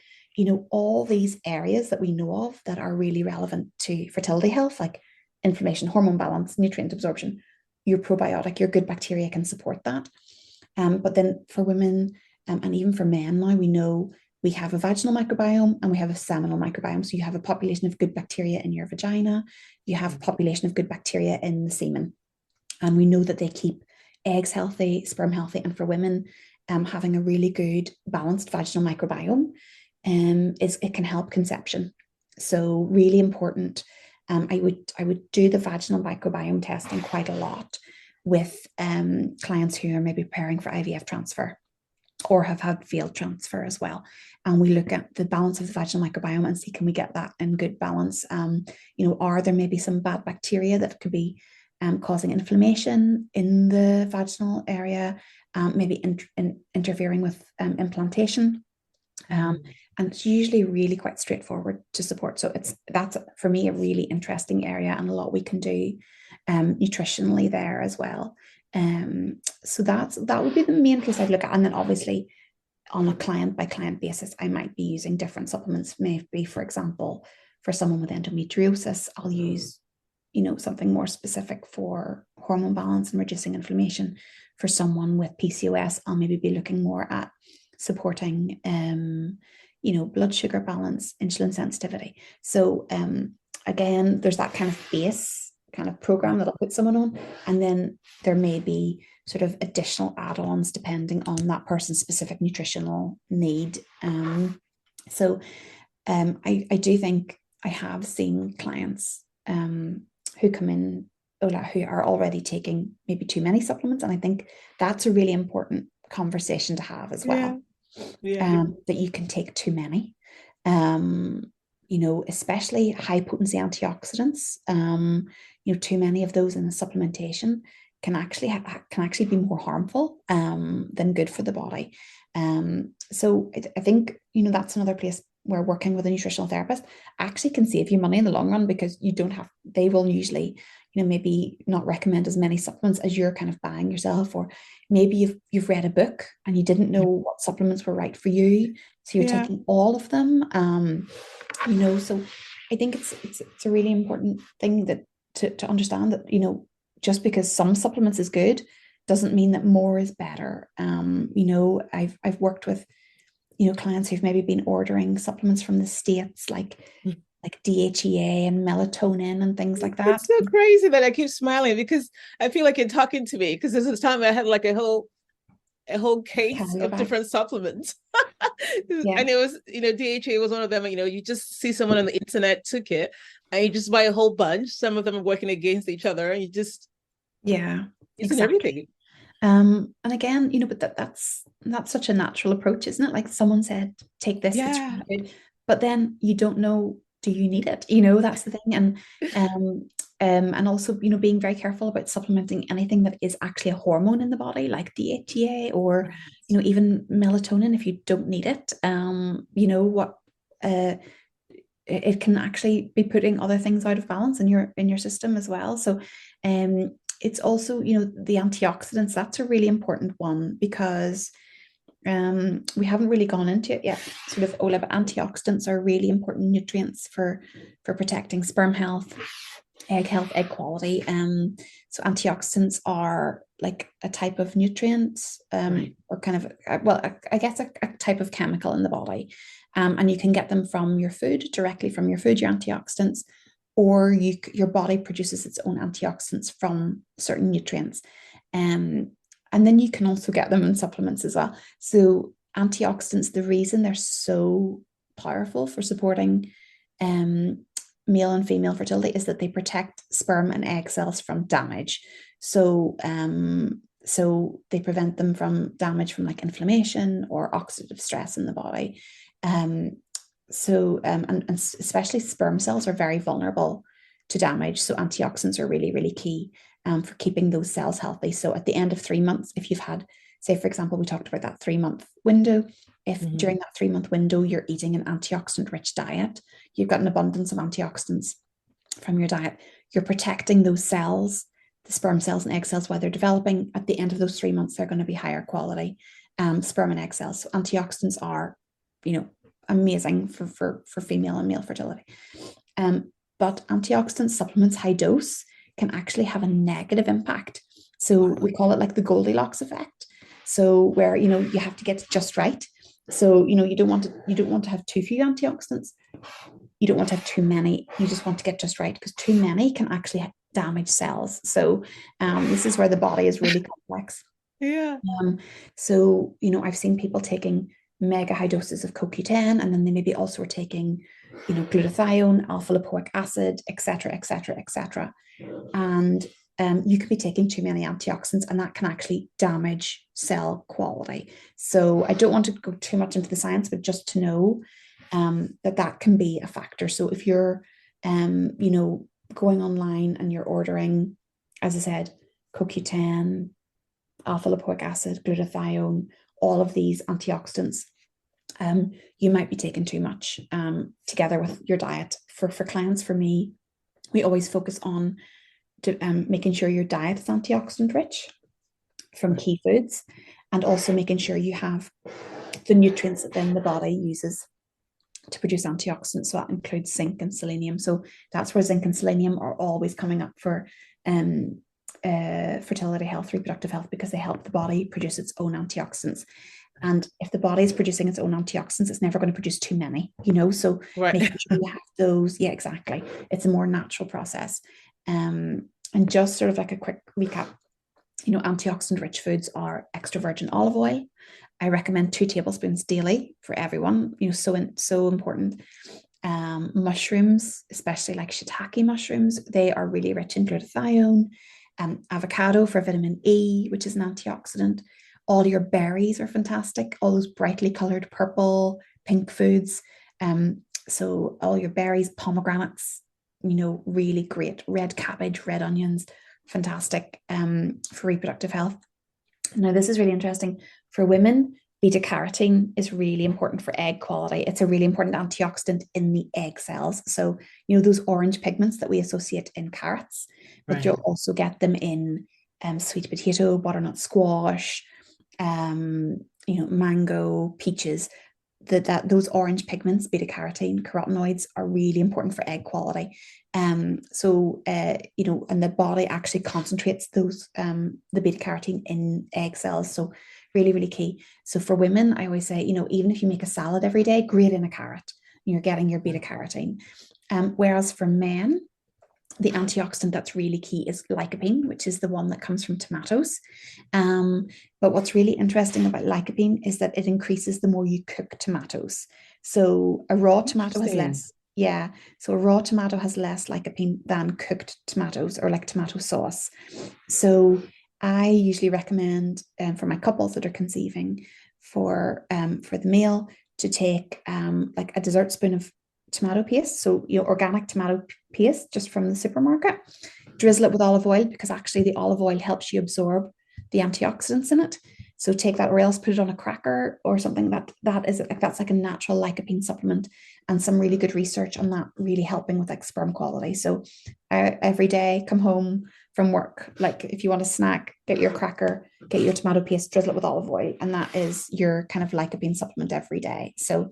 Speaker 4: all these areas that we know of that are really relevant to fertility health, like inflammation, hormone balance, nutrient absorption, your probiotic, your good bacteria can support that. But then for women and even for men now, we know we have a vaginal microbiome and we have a seminal microbiome. So you have a population of good bacteria in your vagina, you have a population of good bacteria in the semen. And we know that they keep eggs healthy, sperm healthy. And for women, having a really good balanced vaginal microbiome, it can help conception. So really important. I would do the vaginal microbiome testing quite a lot with clients who are maybe preparing for IVF transfer or have had failed transfer as well. And we look at the balance of the vaginal microbiome and see, can we get that in good balance? Are there maybe some bad bacteria that could be causing inflammation in the vaginal area, maybe interfering with implantation? And it's usually really quite straightforward to support. So that's for me a really interesting area, and a lot we can do nutritionally there as well. So that would be the main place I'd look at. And then obviously on a client by client basis, I might be using different supplements. Maybe, for example, for someone with endometriosis, I'll use something more specific for hormone balance and reducing inflammation. For someone with PCOS, I'll maybe be looking more at supporting blood sugar balance, insulin sensitivity. So again, there's that kind of base kind of program that I'll put someone on, and then there may be sort of additional add-ons depending on that person's specific nutritional need. So I do think I have seen clients who come in, Ola, who are already taking maybe too many supplements, and I think that's a really important conversation to have as well. That you can take too many, especially high potency antioxidants. Too many of those in the supplementation can actually be more harmful than good for the body. So I think that's another place where working with a nutritional therapist actually can save you money in the long run, because they will usually maybe not recommend as many supplements as you're kind of buying yourself, or maybe you've read a book and you didn't know what supplements were right for you, so you're taking all of them. So I think it's a really important thing that to understand that just because some supplements is good doesn't mean that more is better. I've worked with clients who've maybe been ordering supplements from the States, like DHEA and melatonin and things like that.
Speaker 3: It's so crazy that I keep smiling, because I feel like you're talking to me, because there's this time I had like a whole case of different supplements. And it was, DHEA was one of them. You just see someone on the internet took it and you just buy a whole bunch. Some of them are working against each other, and you just
Speaker 4: exactly.
Speaker 3: everything.
Speaker 4: And again, but that's such a natural approach, isn't it? Like someone said, take this, it's really good, but then you don't know, do you need it? That's the thing. And also, being very careful about supplementing anything that is actually a hormone in the body, like DHEA or, even melatonin, if you don't need it. It can actually be putting other things out of balance in your system as well. So, it's also, the antioxidants, that's a really important one, because we haven't really gone into it yet, sort of, Ola, but antioxidants are really important nutrients for protecting sperm health, egg quality. So antioxidants are like a type of nutrient, or kind of, I guess a type of chemical in the body. And you can get them from your food, directly from your food, your antioxidants, or your body produces its own antioxidants from certain nutrients. And then you can also get them in supplements as well. So antioxidants, the reason they're so powerful for supporting male and female fertility is that they protect sperm and egg cells from damage. So they prevent them from damage from like inflammation or oxidative stress in the body. And especially sperm cells are very vulnerable to damage. So antioxidants are really, really key for keeping those cells healthy. So at the end of 3 months, if you've had, say, for example, we talked about that 3-month window, if during that 3-month window you're eating an antioxidant rich diet, you've got an abundance of antioxidants from your diet, you're protecting those cells, the sperm cells and egg cells, while they're developing. At the end of those 3 months, they're going to be higher quality sperm and egg cells. So antioxidants are, amazing for female and male fertility. But antioxidant supplements, high dose, can actually have a negative impact. So we call it like the Goldilocks effect. So where, you have to get it just right. So, you don't want to have too few antioxidants. You don't want to have too many. You just want to get just right, because too many can actually damage cells. So this is where the body is really complex.
Speaker 3: Yeah.
Speaker 4: So, I've seen people taking mega high doses of CoQ10, and then they maybe also are taking, glutathione, alpha lipoic acid, etc., etc., etc. And you could be taking too many antioxidants, and that can actually damage cell quality. So I don't want to go too much into the science, but just to know that can be a factor. So if you're, going online and you're ordering, as I said, CoQ10, alpha lipoic acid, glutathione, all of these antioxidants, you might be taking too much together with your diet. For clients, for me, we always focus on making sure your diet is antioxidant rich from key foods, and also making sure you have the nutrients that then the body uses to produce antioxidants. So that includes zinc and selenium. So that's where zinc and selenium are always coming up for fertility health, reproductive health, because they help the body produce its own antioxidants. And if the body is producing its own antioxidants, it's never going to produce too many, so making sure you have those. Yeah, exactly. It's a more natural process. And just sort of like a quick recap, antioxidant rich foods are extra virgin olive oil. I recommend 2 tablespoons daily for everyone, so important. Mushrooms, especially like shiitake mushrooms, they are really rich in glutathione. Avocado for vitamin E, which is an antioxidant. All your berries are fantastic, all those brightly colored purple, pink foods. So all your berries, pomegranates, really great. Red cabbage, red onions, fantastic for reproductive health. Now, this is really interesting. For women, beta carotene is really important for egg quality. It's a really important antioxidant in the egg cells. So, those orange pigments that we associate in carrots, but you'll also get them in sweet potato, butternut squash, mango, peaches. Those orange pigments, beta carotene, carotenoids, are really important for egg quality. And the body actually concentrates those the beta carotene in egg cells. So really, really key. So for women, I always say, even if you make a salad every day, grate in a carrot, you're getting your beta carotene. Whereas for men, the antioxidant that's really key is lycopene, which is the one that comes from tomatoes. But what's really interesting about lycopene is that it increases the more you cook tomatoes. So a raw tomato has less. Yeah. So a raw tomato has less lycopene than cooked tomatoes, or like tomato sauce. So I usually recommend for my couples that are conceiving, for the male, to take like a dessert spoon of tomato paste, so organic tomato paste just from the supermarket. Drizzle it with olive oil, because actually the olive oil helps you absorb the antioxidants in it. So take that, or else put it on a cracker or something. That's like a natural lycopene supplement, and some really good research on that really helping with like sperm quality. So every day, come home from work, like if you want a snack, get your cracker, get your tomato paste, drizzle it with olive oil, and that is your kind of lycopene supplement every day. So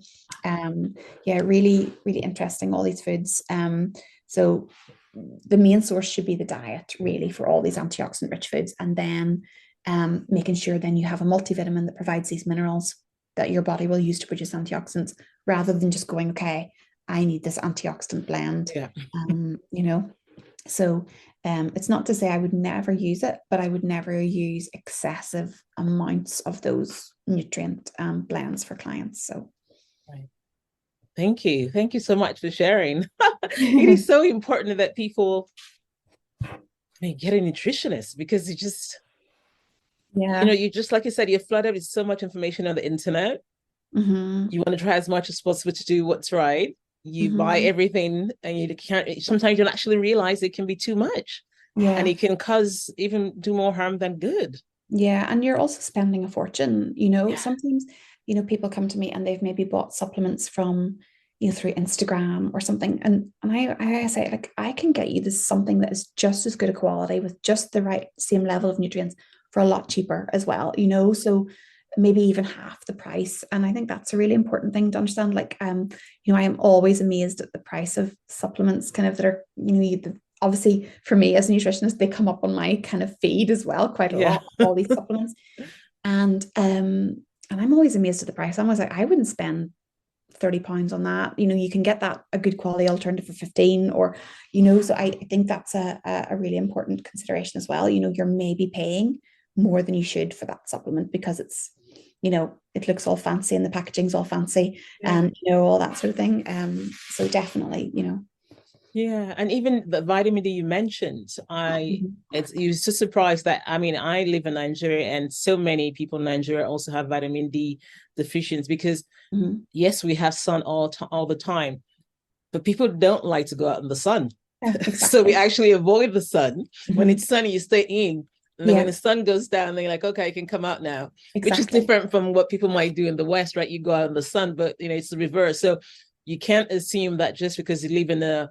Speaker 4: really, really interesting, all these foods. So the main source should be the diet, really, for all these antioxidant rich foods, and then making sure then you have a multivitamin that provides these minerals that your body will use to produce antioxidants, rather than just going, okay, I need this antioxidant blend. So it's not to say I would never use it, but I would never use excessive amounts of those nutrient blends for clients. So
Speaker 3: thank you so much for sharing. It is so important that people get a nutritionist, because you just you just, like you said, you're flooded with so much information on the internet. You want to try as much as possible to do what's right. You buy everything, and you can't, sometimes you don't actually realize it can be too much. And it can do more harm than good.
Speaker 4: And you're also spending a fortune. Sometimes people come to me and they've maybe bought supplements from through Instagram or something. And I say, like, I can get you this something that is just as good a quality with just the right same level of nutrients for a lot cheaper as well, so maybe even half the price. And I think that's a really important thing to understand. Like, I am always amazed at the price of supplements kind of that are, obviously for me as a nutritionist, they come up on my kind of feed as well, quite a lot, all these supplements. And I'm always amazed at the price. I'm always like, I wouldn't spend £30 on that. You can get that a good quality alternative for 15, or so I think that's a really important consideration as well. You're maybe paying more than you should for that supplement because it's, it looks all fancy and the packaging's all fancy, and all that sort of thing. So definitely,
Speaker 3: Yeah, and even the vitamin D you mentioned, you was just surprised that, I mean, I live in Nigeria and so many people in Nigeria also have vitamin D deficiency because yes, we have sun all the time, but people don't like to go out in the sun.
Speaker 4: Yeah, exactly.
Speaker 3: So we actually avoid the sun. When it's sunny, you stay in. And then when the sun goes down, they're like, okay, I can come out now, which is different from what people might do in the West, right? You go out in the sun, but it's the reverse. So you can't assume that just because you live in a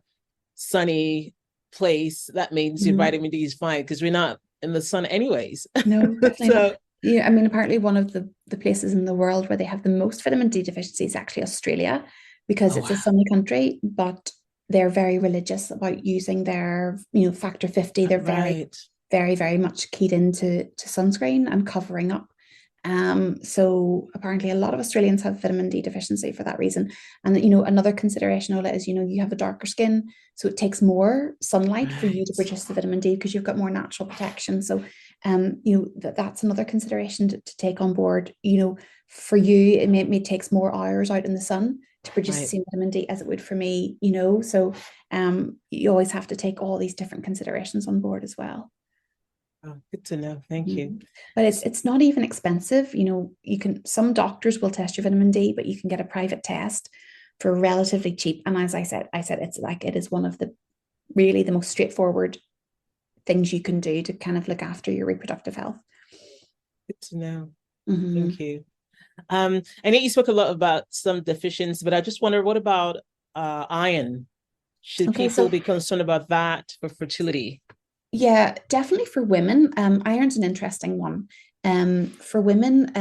Speaker 3: sunny place, that means your vitamin D is fine, because we're not in the sun anyways.
Speaker 4: No, definitely not. Yeah, I mean, apparently one of the places in the world where they have the most vitamin D deficiency is actually Australia, because it's a sunny country, but they're very religious about using their, factor 50. They're very, very, very much keyed into sunscreen and covering up. So apparently a lot of Australians have vitamin D deficiency for that reason. And another consideration, Ola, is you have a darker skin, so it takes more sunlight for you to produce the vitamin D because you've got more natural protection. So that's another consideration to take on board. For you, it takes more hours out in the sun to produce the same vitamin D as it would for me, so you always have to take all these different considerations on board as well.
Speaker 3: Oh, good to know. Thank you.
Speaker 4: But it's not even expensive. Some doctors will test your vitamin D, but you can get a private test for relatively cheap. And as I said, it's like, it is one of the most straightforward things you can do to kind of look after your reproductive health.
Speaker 3: Good to know. Thank you. I know you spoke a lot about some deficiencies, but I just wonder, what about iron? Should people be concerned about that for fertility?
Speaker 4: Yeah, definitely for women. Iron's an interesting one. For women,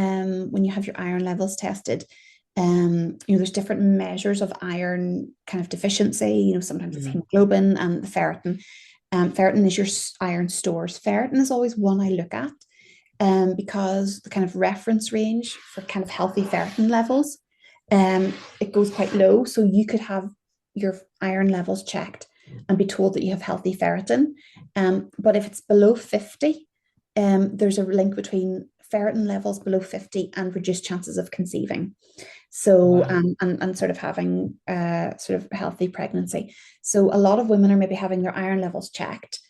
Speaker 4: when you have your iron levels tested, there's different measures of iron kind of deficiency. Sometimes it's hemoglobin and the ferritin. Ferritin is your iron stores. Ferritin is always one I look at, because the kind of reference range for kind of healthy ferritin levels, it goes quite low. So you could have your iron levels checked and be told that you have healthy ferritin. But if it's below 50, there's a link between ferritin levels below 50 and reduced chances of conceiving. So, and sort of having sort of healthy pregnancy. So a lot of women are maybe having their iron levels checked.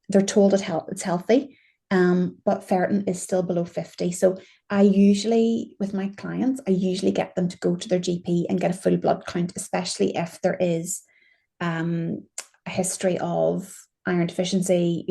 Speaker 4: They're told it's healthy, but ferritin is still below 50. So with my clients, I usually get them to go to their GP and get a full blood count, especially if there is a history of iron deficiency,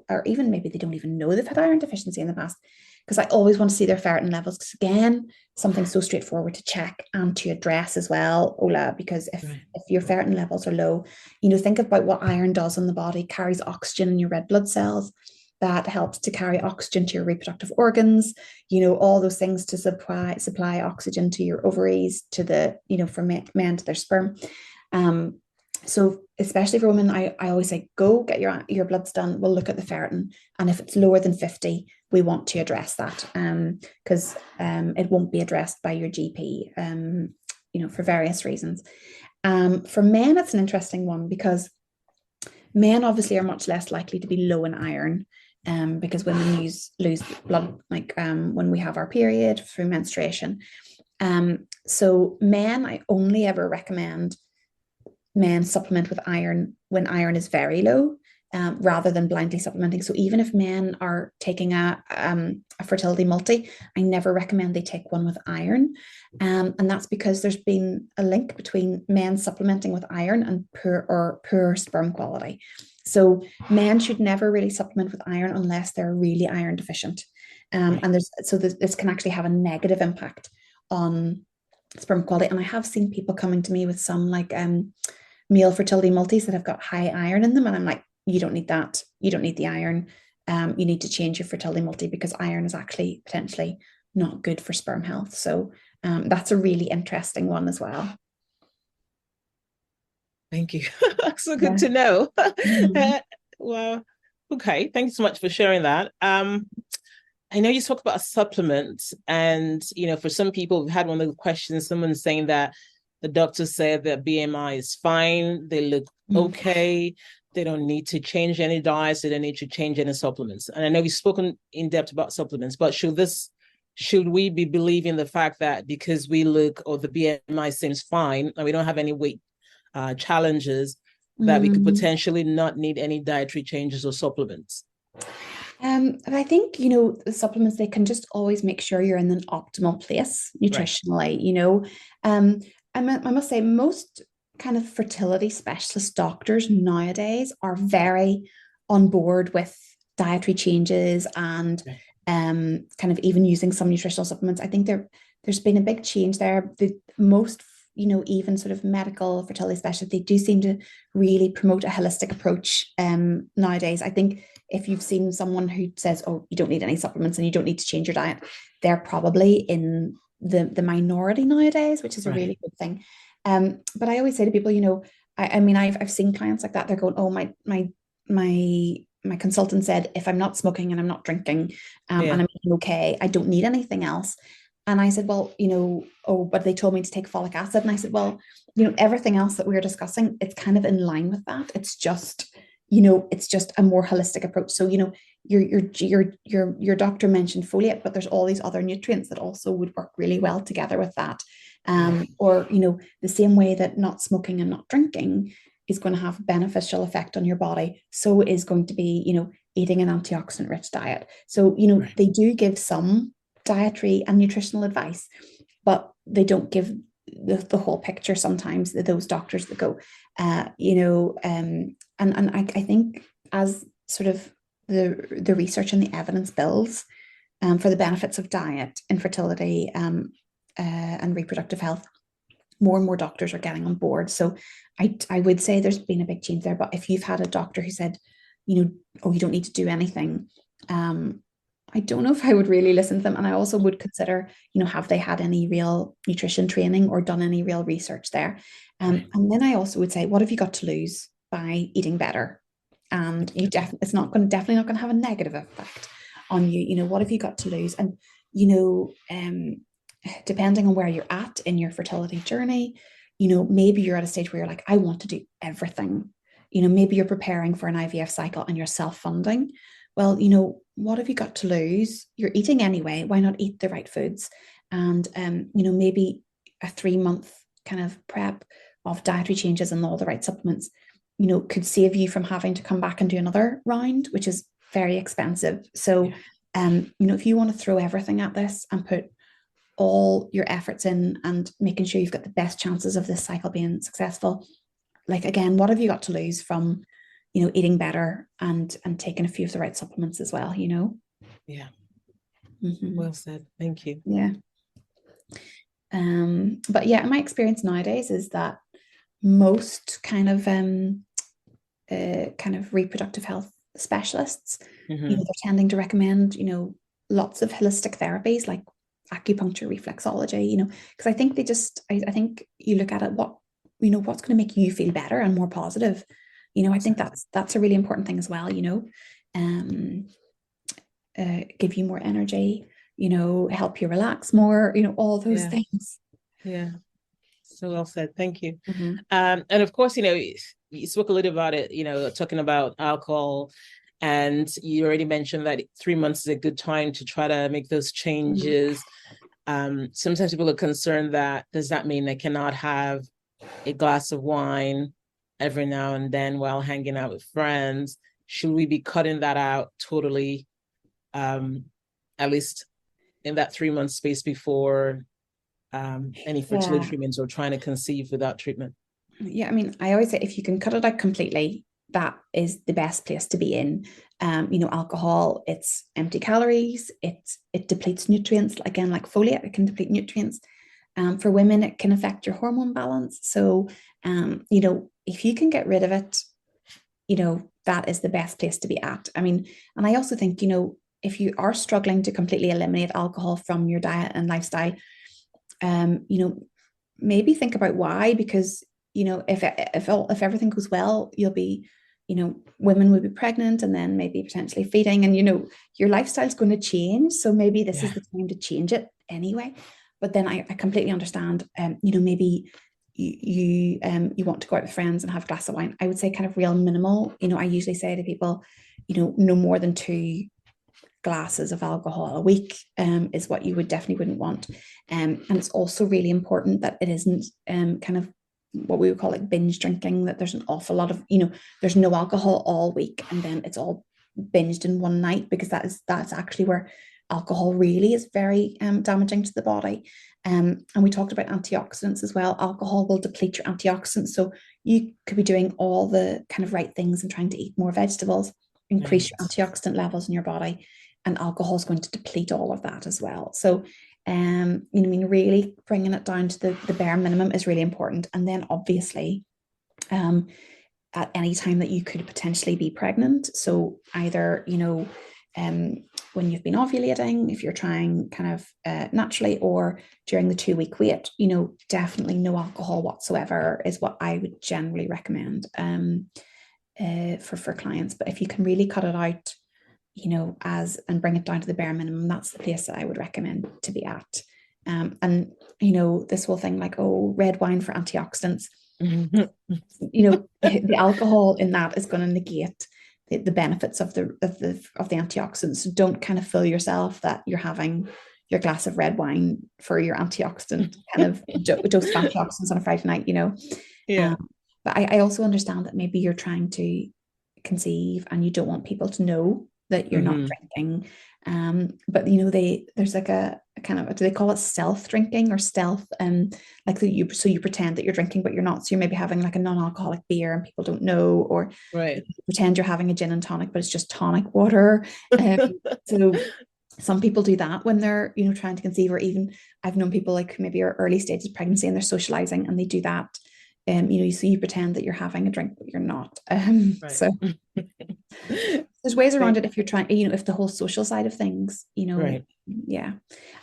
Speaker 4: or even maybe they don't even know they've had iron deficiency in the past, because I always want to see their ferritin levels, because again, something so straightforward to check and to address as well, Ola, because if your ferritin levels are low, think about what iron does in the body. Carries oxygen in your red blood cells. That helps to carry oxygen to your reproductive organs, all those things to supply oxygen to your ovaries, to the, for men to their sperm. So especially for women, I always say, go get your bloods done. We'll look at the ferritin. And if it's lower than 50, we want to address that, because it won't be addressed by your GP, for various reasons. For men, it's an interesting one, because men obviously are much less likely to be low in iron, because women lose blood, like when we have our period through menstruation. So men, I only ever recommend men supplement with iron when iron is very low, rather than blindly supplementing. So even if men are taking a fertility multi, I never recommend they take one with iron. And that's because there's been a link between men supplementing with iron and poor sperm quality. So men should never really supplement with iron unless they're really iron deficient. And this can actually have a negative impact on sperm quality. And I have seen people coming to me with some like male fertility multis that have got high iron in them. And I'm like, you don't need that. You don't need the iron. You need to change your fertility multi because iron is actually potentially not good for sperm health. So that's a really interesting one as well.
Speaker 3: Thank you. So good to know. Well, okay. Thanks so much for sharing that. I know you talk about supplements, and for some people, we've had one of the questions, someone saying that the doctor said that BMI is fine, they look okay, they don't need to change any diets, they don't need to change any supplements. And I know we've spoken in depth about supplements, but should we be believing the fact that because we look, or the BMI seems fine, and we don't have any weight challenges, that we could potentially not need any dietary changes or supplements?
Speaker 4: And I think, the supplements, they can just always make sure you're in an optimal place nutritionally, I must say most kind of fertility specialist doctors nowadays are very on board with dietary changes and kind of even using some nutritional supplements. I think there's been a big change there. Most even sort of medical fertility specialists, they do seem to really promote a holistic approach nowadays. I think if you've seen someone who says, oh, you don't need any supplements and you don't need to change your diet, they're probably in the minority nowadays, which is a really good thing. But I always say to people, I mean, I've seen clients like that. They're going, oh, my consultant said, if I'm not smoking and I'm not drinking and I'm eating okay, I don't need anything else. And I said, well, but they told me to take folic acid. And I said, well, everything else that we're discussing, it's kind of in line with that. It's just a more holistic approach. So, your doctor mentioned folate, but there's all these other nutrients that also would work really well together with that. Or, the same way that not smoking and not drinking is going to have a beneficial effect on your body, so is going to be, eating an antioxidant rich diet. So, they do give some dietary and nutritional advice, but they don't give the whole picture sometimes, those doctors that go, and I think as sort of the research and the evidence builds for the benefits of diet, infertility, and reproductive health, more and more doctors are getting on board. So I would say there's been a big change there. But if you've had a doctor who said, oh, you don't need to do anything, I don't know if I would really listen to them. And I also would consider, have they had any real nutrition training or done any real research there? And then I also would say, what have you got to lose by eating better? And it's definitely not going to have a negative effect on you. What have you got to lose? And, depending on where you're at in your fertility journey, maybe you're at a stage where you're like, I want to do everything. Maybe you're preparing for an IVF cycle and you're self-funding. Well, what have you got to lose? You're eating anyway. Why not eat the right foods? And, maybe a 3-month kind of prep of dietary changes and all the right supplements, could save you from having to come back and do another round, which is very expensive. So, if you want to throw everything at this and put all your efforts in and making sure you've got the best chances of this cycle being successful, like, again, what have you got to lose from eating better and taking a few of the right supplements as well,
Speaker 3: Yeah. Well said. Thank you.
Speaker 4: Yeah. But yeah, my experience nowadays is that most kind of reproductive health specialists, they're tending to recommend, lots of holistic therapies like acupuncture, reflexology, because I think I think you look at it, what's going to make you feel better and more positive. I think that's a really important thing as well, give you more energy, help you relax more, all those things.
Speaker 3: Yeah. So well said. Thank you. And of course, you spoke a little about it, talking about alcohol, and you already mentioned that 3 months is a good time to try to make those changes. Sometimes people are concerned that, does that mean they cannot have a glass of wine every now and then while hanging out with friends? Should we be cutting that out totally, at least in that 3-month space before any fertility treatments or trying to conceive without treatment?
Speaker 4: Yeah, I mean, I always say if you can cut it out completely, that is the best place to be in. Alcohol, it's empty calories, it depletes nutrients, again, like folate, it can deplete nutrients. For women, it can affect your hormone balance. So, you know, if you can get rid of it, you know, that is the best place to be at. I mean, and I also think, you know, if you are struggling to completely eliminate alcohol from your diet and lifestyle, you know, maybe think about why, because, you know, if everything goes well, you'll be, you know, women will be pregnant and then maybe potentially feeding, and, you know, your lifestyle is going to change. So maybe this is the time to change it anyway. But then I completely understand, you know, maybe you want to go out with friends and have a glass of wine. I would say kind of real minimal. You know, I usually say to people, you know, no more than 2 glasses of alcohol a week is what you wouldn't want. And it's also really important that it isn't kind of what we would call like binge drinking, that there's an awful lot of, you know, there's no alcohol all week and then it's all binged in one night, because that's actually where alcohol really is very damaging to the body. And we talked about antioxidants as well. Alcohol will deplete your antioxidants. So you could be doing all the kind of right things and trying to eat more vegetables, increase your antioxidant levels in your body, and alcohol is going to deplete all of that as well. So, you know, I mean, really bringing it down to the bare minimum is really important. And then obviously, at any time that you could potentially be pregnant. So either, you know, when you've been ovulating, if you're trying kind of naturally, or during the 2-week wait, you know, definitely no alcohol whatsoever is what I would generally recommend for clients. But if you can really cut it out, you know, and bring it down to the bare minimum, that's the place that I would recommend to be at. And, you know, this whole thing like, oh, red wine for antioxidants, you know, the alcohol in that is going to negate the benefits of the antioxidants. So don't kind of fool yourself that you're having your glass of red wine for your antioxidant kind of dose of antioxidants on a Friday night, you know. But I also understand that maybe you're trying to conceive and you don't want people to know that you're not drinking. But you know, there's like a kind of, do they call it stealth drinking or stealth? Like so you pretend that you're drinking, but you're not. So you're maybe having like a non-alcoholic beer and people don't know, or you pretend you're having a gin and tonic, but it's just tonic water. So some people do that when they're, you know, trying to conceive, or even I've known people like maybe are early stages of pregnancy and they're socializing and they do that. You know, so you pretend that you're having a drink, but you're not. So there's ways around it if you're trying, you know, if the whole social side of things, you know, yeah.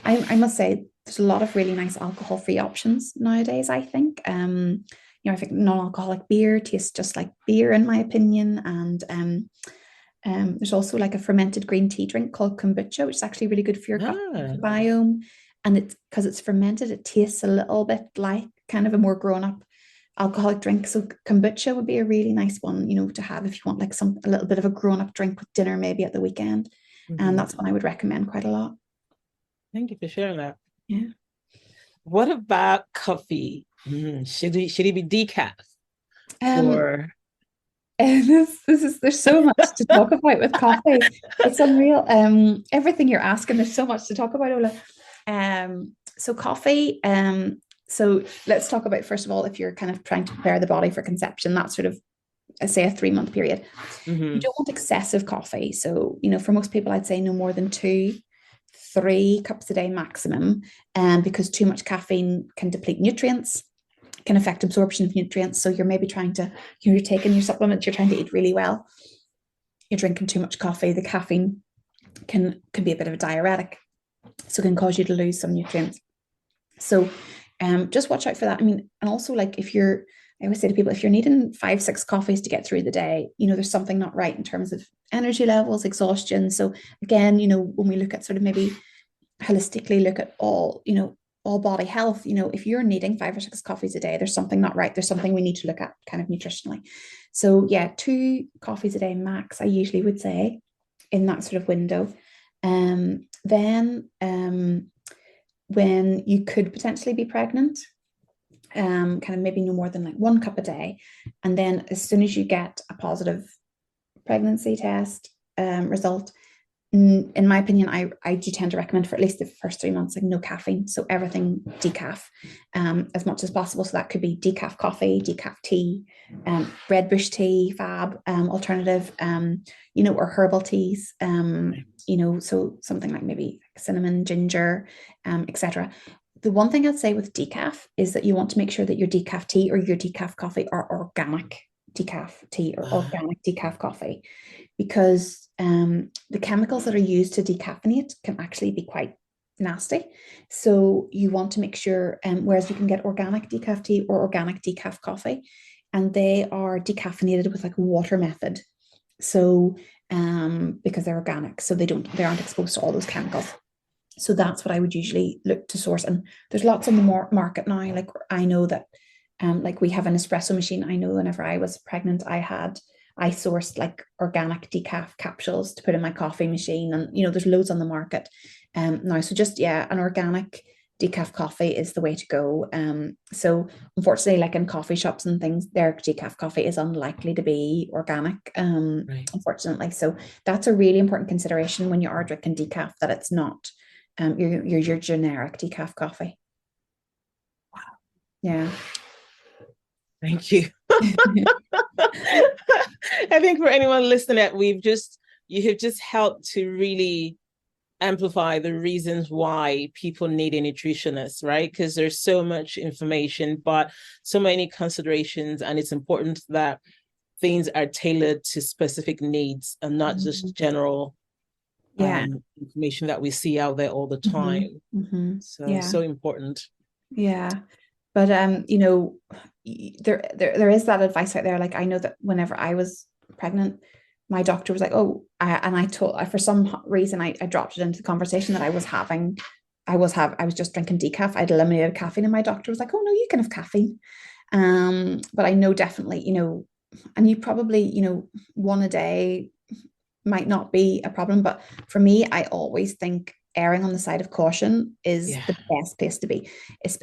Speaker 4: I must say there's a lot of really nice alcohol-free options nowadays, I think. You know, I think non-alcoholic beer tastes just like beer, in my opinion. And there's also like a fermented green tea drink called kombucha, which is actually really good for your gut microbiome. And it's because it's fermented, it tastes a little bit like kind of a more grown-up alcoholic drink. So kombucha would be a really nice one, you know, to have if you want like a little bit of a grown-up drink with dinner maybe at the weekend. And that's one I would recommend quite a lot.
Speaker 3: Thank you for sharing that.
Speaker 4: Yeah.
Speaker 3: What about coffee? Should it be decaf? Or
Speaker 4: there's so much to talk about with coffee. It's unreal. Everything you're asking, there's so much to talk about, Ola. So coffee, so let's talk about, first of all, if you're kind of trying to prepare the body for conception, that's sort of, say, a 3-month period. You don't want excessive coffee. So, you know, for most people, I'd say no more than 2-3 cups a day maximum, because too much caffeine can deplete nutrients, can affect absorption of nutrients. So you're maybe trying to, you know, you're taking your supplements, you're trying to eat really well, you're drinking too much coffee, the caffeine can be a bit of a diuretic, so it can cause you to lose some nutrients. So just watch out for that. I mean, and also like I always say to people, if you're needing 5-6 coffees to get through the day, you know, there's something not right in terms of energy levels, exhaustion. So again, you know, when we look at sort of maybe holistically look at all, you know, all body health, you know, if you're needing 5 or 6 coffees a day, there's something not right. There's something we need to look at kind of nutritionally. So yeah, 2 coffees a day max, I usually would say, in that sort of window. Then when you could potentially be pregnant, kind of maybe no more than like 1 cup a day. And then as soon as you get a positive pregnancy test result, in my opinion, I do tend to recommend for at least the first 3 months, like no caffeine. So everything decaf, as much as possible. So that could be decaf coffee, decaf tea, red bush tea, fab, alternative, you know, or herbal teas, you know, so something like maybe cinnamon, ginger, etc. the one thing I'd say with decaf is that you want to make sure that your decaf tea or your decaf coffee are organic decaf tea or organic decaf coffee, because the chemicals that are used to decaffeinate can actually be quite nasty. So you want to make sure, whereas you can get organic decaf tea or organic decaf coffee, and they are decaffeinated with like a water method. So because they're organic, so they aren't exposed to all those chemicals. So that's what I would usually look to source. And there's lots on the market now. Like I know that like we have an espresso machine. I know whenever I was pregnant, I sourced like organic decaf capsules to put in my coffee machine. And, there's loads on the market now. So just, an organic decaf coffee is the way to go. So unfortunately, like in coffee shops and things, their decaf coffee is unlikely to be organic,
Speaker 3: Right.
Speaker 4: unfortunately. So that's a really important consideration when you are drinking decaf, that it's not your generic decaf coffee.
Speaker 3: Wow.
Speaker 4: Yeah.
Speaker 3: Thank you. I think for anyone listening, you have just helped to really amplify the reasons why people need a nutritionist, right? Because there's so much information, but so many considerations, and it's important that things are tailored to specific needs and not just general information that we see out there all the time. So important.
Speaker 4: Yeah. But there is that advice out there. Like I know that whenever I was pregnant, my doctor was like, for some reason I dropped it into the conversation that I was just drinking decaf. I'd eliminated caffeine, and my doctor was like, oh no, you can have caffeine. But I know definitely, and you probably, one a day might not be a problem. But for me, I always think erring on the side of caution is the best place to be.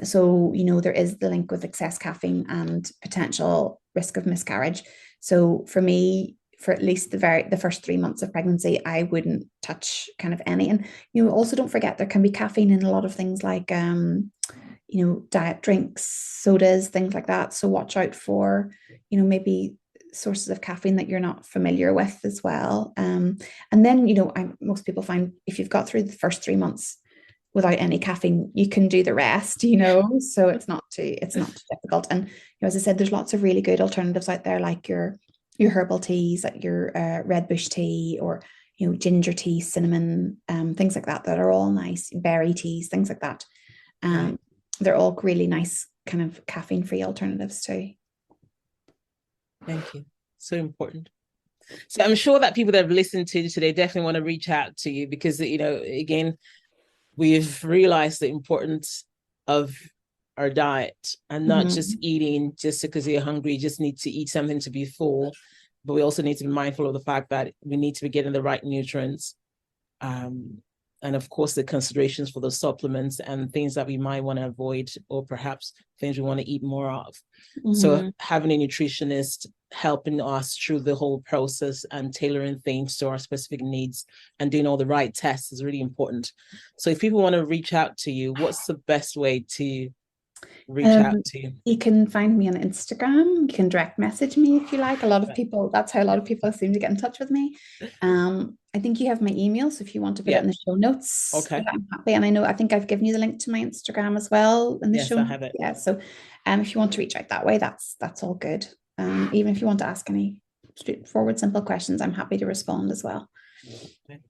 Speaker 4: So, there is the link with excess caffeine and potential risk of miscarriage. So for me, for at least the first 3 months of pregnancy, I wouldn't touch kind of any. And, also don't forget there can be caffeine in a lot of things like, diet drinks, sodas, things like that. So watch out for, maybe sources of caffeine that you're not familiar with as well. And then, most people find if you've got through the first 3 months without any caffeine, you can do the rest, so it's not too difficult. And, as I said, there's lots of really good alternatives out there, like your herbal teas, like your red bush tea, or, ginger tea, cinnamon, things like that are all nice, berry teas, things like that. They're all really nice kind of caffeine-free alternatives too.
Speaker 3: Thank you. So important. So I'm sure that people that have listened to today definitely want to reach out to you because, again, we've realized the importance of our diet and not just eating just because you're hungry. You just need to eat something to be full. But we also need to be mindful of the fact that we need to be getting the right nutrients. And of course, the considerations for the supplements and things that we might want to avoid, or perhaps things we want to eat more of. So having a nutritionist helping us through the whole process and tailoring things to our specific needs and doing all the right tests is really important. So if people want to reach out to you, what's the best way to reach out to you?
Speaker 4: You can find me on Instagram. You can direct message me if you like. That's how a lot of people seem to get in touch with me. I think you have my email, so if you want to put it in the show notes,
Speaker 3: okay,
Speaker 4: I'm happy. And I think I've given you the link to my Instagram as well in the show.
Speaker 3: Yes, I have it.
Speaker 4: Yeah, so if you want to reach out that way, that's all good. Even if you want to ask any straightforward, simple questions, I'm happy to respond as well.
Speaker 3: Okay.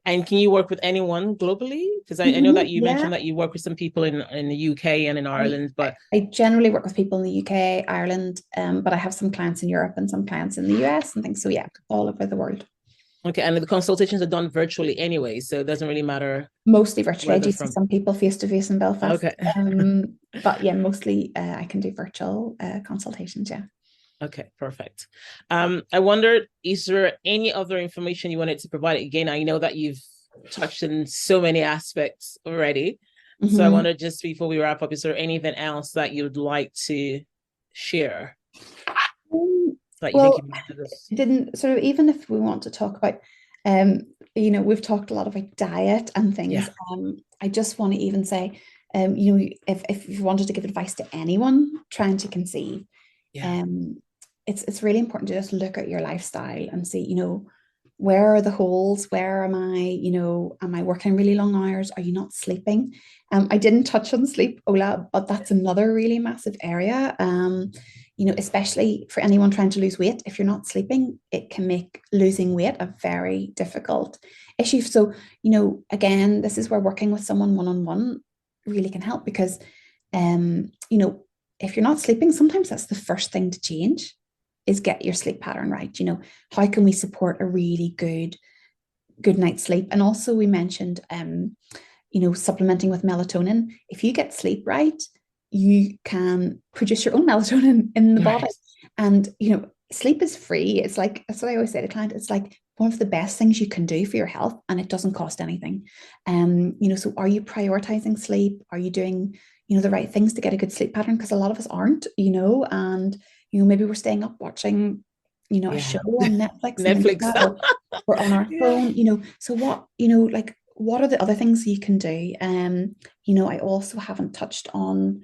Speaker 3: And can you work with anyone globally? Because I know that you mentioned that you work with some people in the UK and in Ireland, but
Speaker 4: I generally work with people in the UK, Ireland, but I have some clients in Europe and some clients in the US and things. So all over the world.
Speaker 3: Okay, and the consultations are done virtually anyway, so it doesn't really matter.
Speaker 4: Mostly virtually. I do see some people face to face in Belfast.
Speaker 3: Okay.
Speaker 4: But mostly I can do virtual consultations. Yeah.
Speaker 3: Okay, perfect. I wondered, is there any other information you wanted to provide? Again, I know that you've touched on so many aspects already. So I wonder, just before we wrap up, is there anything else that you'd like to share?
Speaker 4: Didn't sort of, even if we want to talk about, we've talked a lot about diet and things.
Speaker 3: Yeah.
Speaker 4: I just want to even say, if you wanted to give advice to anyone trying to conceive, it's really important to just look at your lifestyle and see, where are the holes? Where am I, am I working really long hours? Are you not sleeping? I didn't touch on sleep, Ola, but that's another really massive area. Especially for anyone trying to lose weight, if you're not sleeping, it can make losing weight a very difficult issue. So, again, this is where working with someone one-on-one really can help, because, if you're not sleeping, sometimes that's the first thing to change, is get your sleep pattern right. How can we support a really good night's sleep? And also we mentioned, supplementing with melatonin. If you get sleep right, you can produce your own melatonin in the body. And, sleep is free. It's like, that's what I always say to clients. It's like one of the best things you can do for your health, and it doesn't cost anything. So are you prioritizing sleep? Are you doing, the right things to get a good sleep pattern? Because a lot of us aren't, and, maybe we're staying up watching, a show on Netflix.
Speaker 3: Netflix.
Speaker 4: Or on our phone, so what, what are the other things you can do? I also haven't touched on,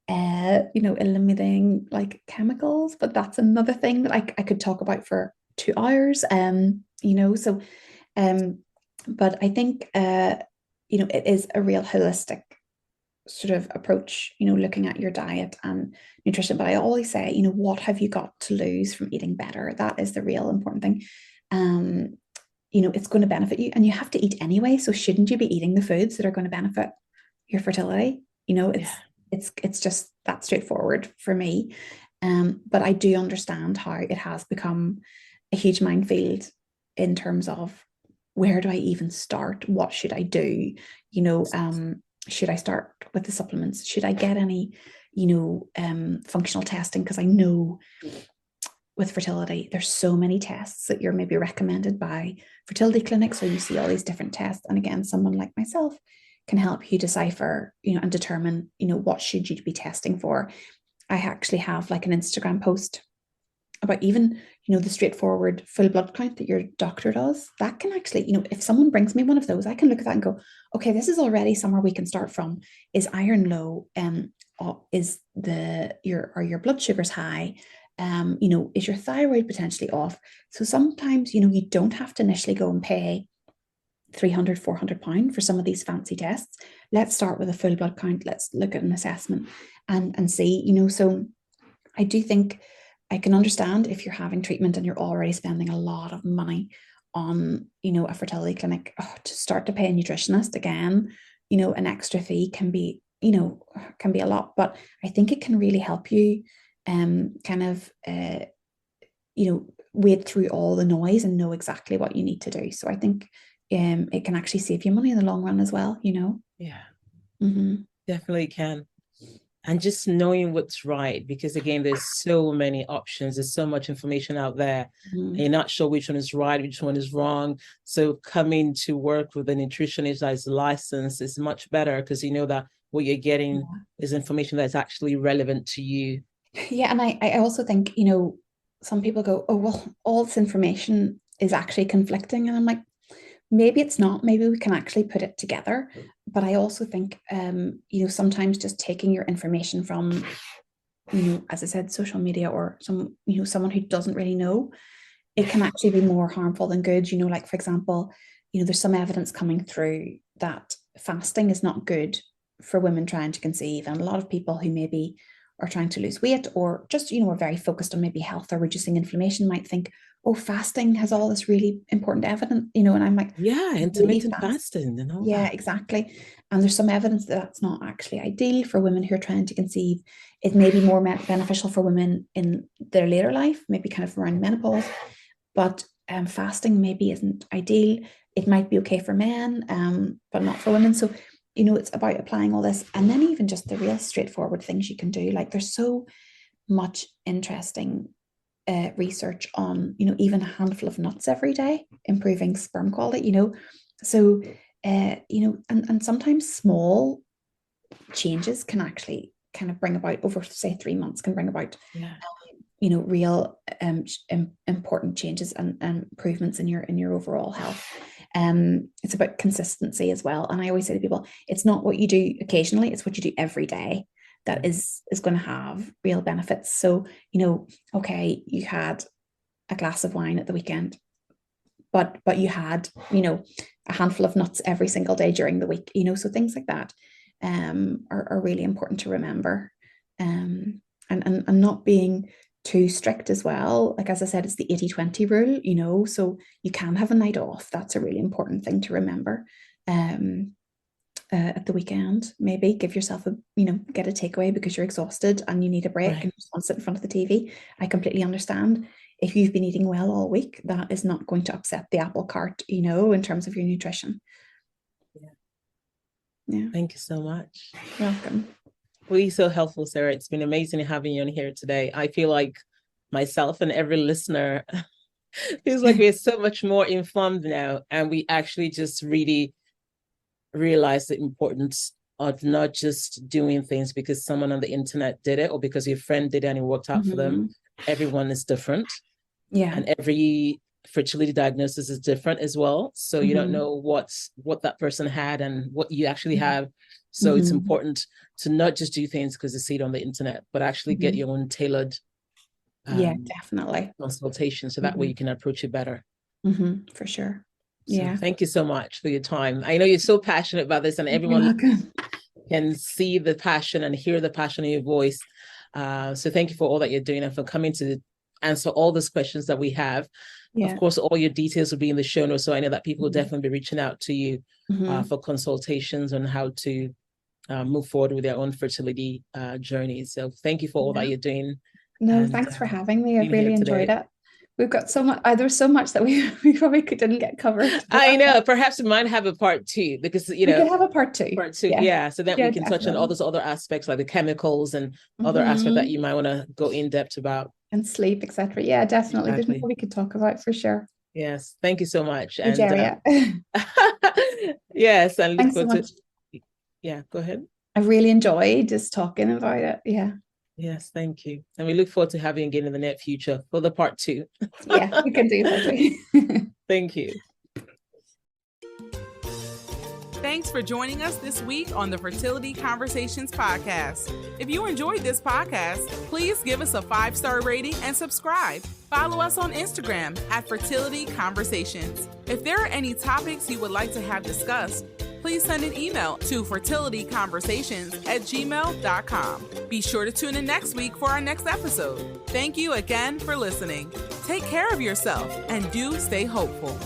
Speaker 4: eliminating like chemicals, but that's another thing that I could talk about for 2 hours. So, but I think, it is a real holistic sort of approach, looking at your diet and nutrition. But I always say, what have you got to lose from eating better? That is the real important thing. It's going to benefit you, and you have to eat anyway. So shouldn't you be eating the foods that are going to benefit your fertility? It's just that straightforward for me. But I do understand how it has become a huge minefield in terms of, where do I even start? What should I do? Should I start with the supplements? Should I get any, functional testing? Because I know with fertility, there's so many tests that you're maybe recommended by fertility clinics, or you see all these different tests. And again, someone like myself can help you decipher, and determine, what should you be testing for. I actually have like an Instagram post about even, the straightforward full blood count that your doctor does. That can actually, if someone brings me one of those, I can look at that and go, okay, this is already somewhere we can start from. Is iron low? Is your blood sugars high? Is your thyroid potentially off? So sometimes, you don't have to initially go and pay £300, £400 for some of these fancy tests. Let's start with a full blood count. Let's look at an assessment and see, so I do think I can understand if you're having treatment and you're already spending a lot of money on, a fertility clinic, to start to pay a nutritionist again, an extra fee can be a lot, but I think it can really help you wade through all the noise and know exactly what you need to do. So I think it can actually save you money in the long run as well,
Speaker 3: Definitely can. And just knowing what's right, because again, there's so many options, there's so much information out there, and you're not sure which one is right, which one is wrong. So coming to work with a nutritionist that is licensed is much better, because you know that what you're getting is information that's actually relevant to you.
Speaker 4: Yeah, and I also think, some people go, oh, well, all this information is actually conflicting. And I'm like, maybe it's not. Maybe we can actually put it together. But I also think, sometimes just taking your information from, as I said, social media, or someone who doesn't really know, it can actually be more harmful than good. Like, for example, there's some evidence coming through that fasting is not good for women trying to conceive. And a lot of people who maybe are trying to lose weight, or just, are very focused on maybe health or reducing inflammation, might think, oh, fasting has all this really important evidence, and I'm like,
Speaker 3: intermittent fasting and all that.
Speaker 4: Yeah, exactly. And there's some evidence that that's not actually ideal for women who are trying to conceive. It may be more beneficial for women in their later life, maybe kind of around menopause, but fasting maybe isn't ideal. It might be okay for men, but not for women. So, it's about applying all this, and then even just the real straightforward things you can do. Like, there's so much interesting research on, even a handful of nuts every day, improving sperm quality, So, and sometimes small changes can actually kind of bring about, over, say, 3 months, can bring about, real important changes and improvements in your overall health. It's about consistency as well. And I always say to people, it's not what you do occasionally, it's what you do every day that is going to have real benefits. So, okay, you had a glass of wine at the weekend, but you had, you know, a handful of nuts every single day during the week, you know, so things like that are really important to remember. And not being too strict as well. Like, as I said, it's the 80-20 rule, you know, so you can have a night off. That's a really important thing to remember. At the weekend, maybe give yourself get a takeaway because you're exhausted and you need a break, and you just want to sit in front of the TV. I completely understand. If you've been eating well all week, that is not going to upset the apple cart, you know, in terms of your nutrition. Yeah.
Speaker 3: Thank you so much.
Speaker 4: You're welcome.
Speaker 3: Really so helpful, Sarah. It's been amazing having you on here today. I feel like myself and every listener feels like we're so much more informed now, and we actually just really realize the importance of not just doing things because someone on the internet did it or because your friend did it and it worked out for them. Everyone is different. Yeah. And every fertility diagnosis is different as well. So you don't know what that person had and what you actually have. So it's important to not just do things because you see it on the internet, but actually get your own tailored
Speaker 4: definitely
Speaker 3: consultation. So that way you can approach it better.
Speaker 4: For sure.
Speaker 3: So thank you so much for your time. I know you're so passionate about this, and everyone can see the passion and hear the passion in your voice. So thank you for all that you're doing and for coming to answer all these questions that we have. Of course, all your details will be in the show notes, so I know that people will definitely be reaching out to you for consultations on how to move forward with their own fertility journey. So thank you for all that you're doing.
Speaker 4: No, thanks for having me. I really enjoyed it. We've got so much. There's so much that we probably didn't get covered.
Speaker 3: I know. Perhaps we might have a part 2 because we
Speaker 4: could have a part 2.
Speaker 3: So that we can touch on all those other aspects like the chemicals and other aspects that you might want to go in depth about.
Speaker 4: And sleep, etc. Yeah, definitely. There's more we could talk about for sure.
Speaker 3: Yes, thank you so much.
Speaker 4: And
Speaker 3: yes, and
Speaker 4: thanks so much.
Speaker 3: Go ahead.
Speaker 4: I really enjoyed just talking about it. Yeah.
Speaker 3: Yes, thank you. And we look forward to having you again in the near future for the part 2.
Speaker 4: Yeah, we can do that.
Speaker 3: Thank you.
Speaker 2: Thanks for joining us this week on the Fertility Conversations podcast. If you enjoyed this podcast, please give us a 5-star rating and subscribe. Follow us on Instagram at Fertility Conversations. If there are any topics you would like to have discussed, please send an email to fertilityconversations@gmail.com. Be sure to tune in next week for our next episode. Thank you again for listening. Take care of yourself and do stay hopeful.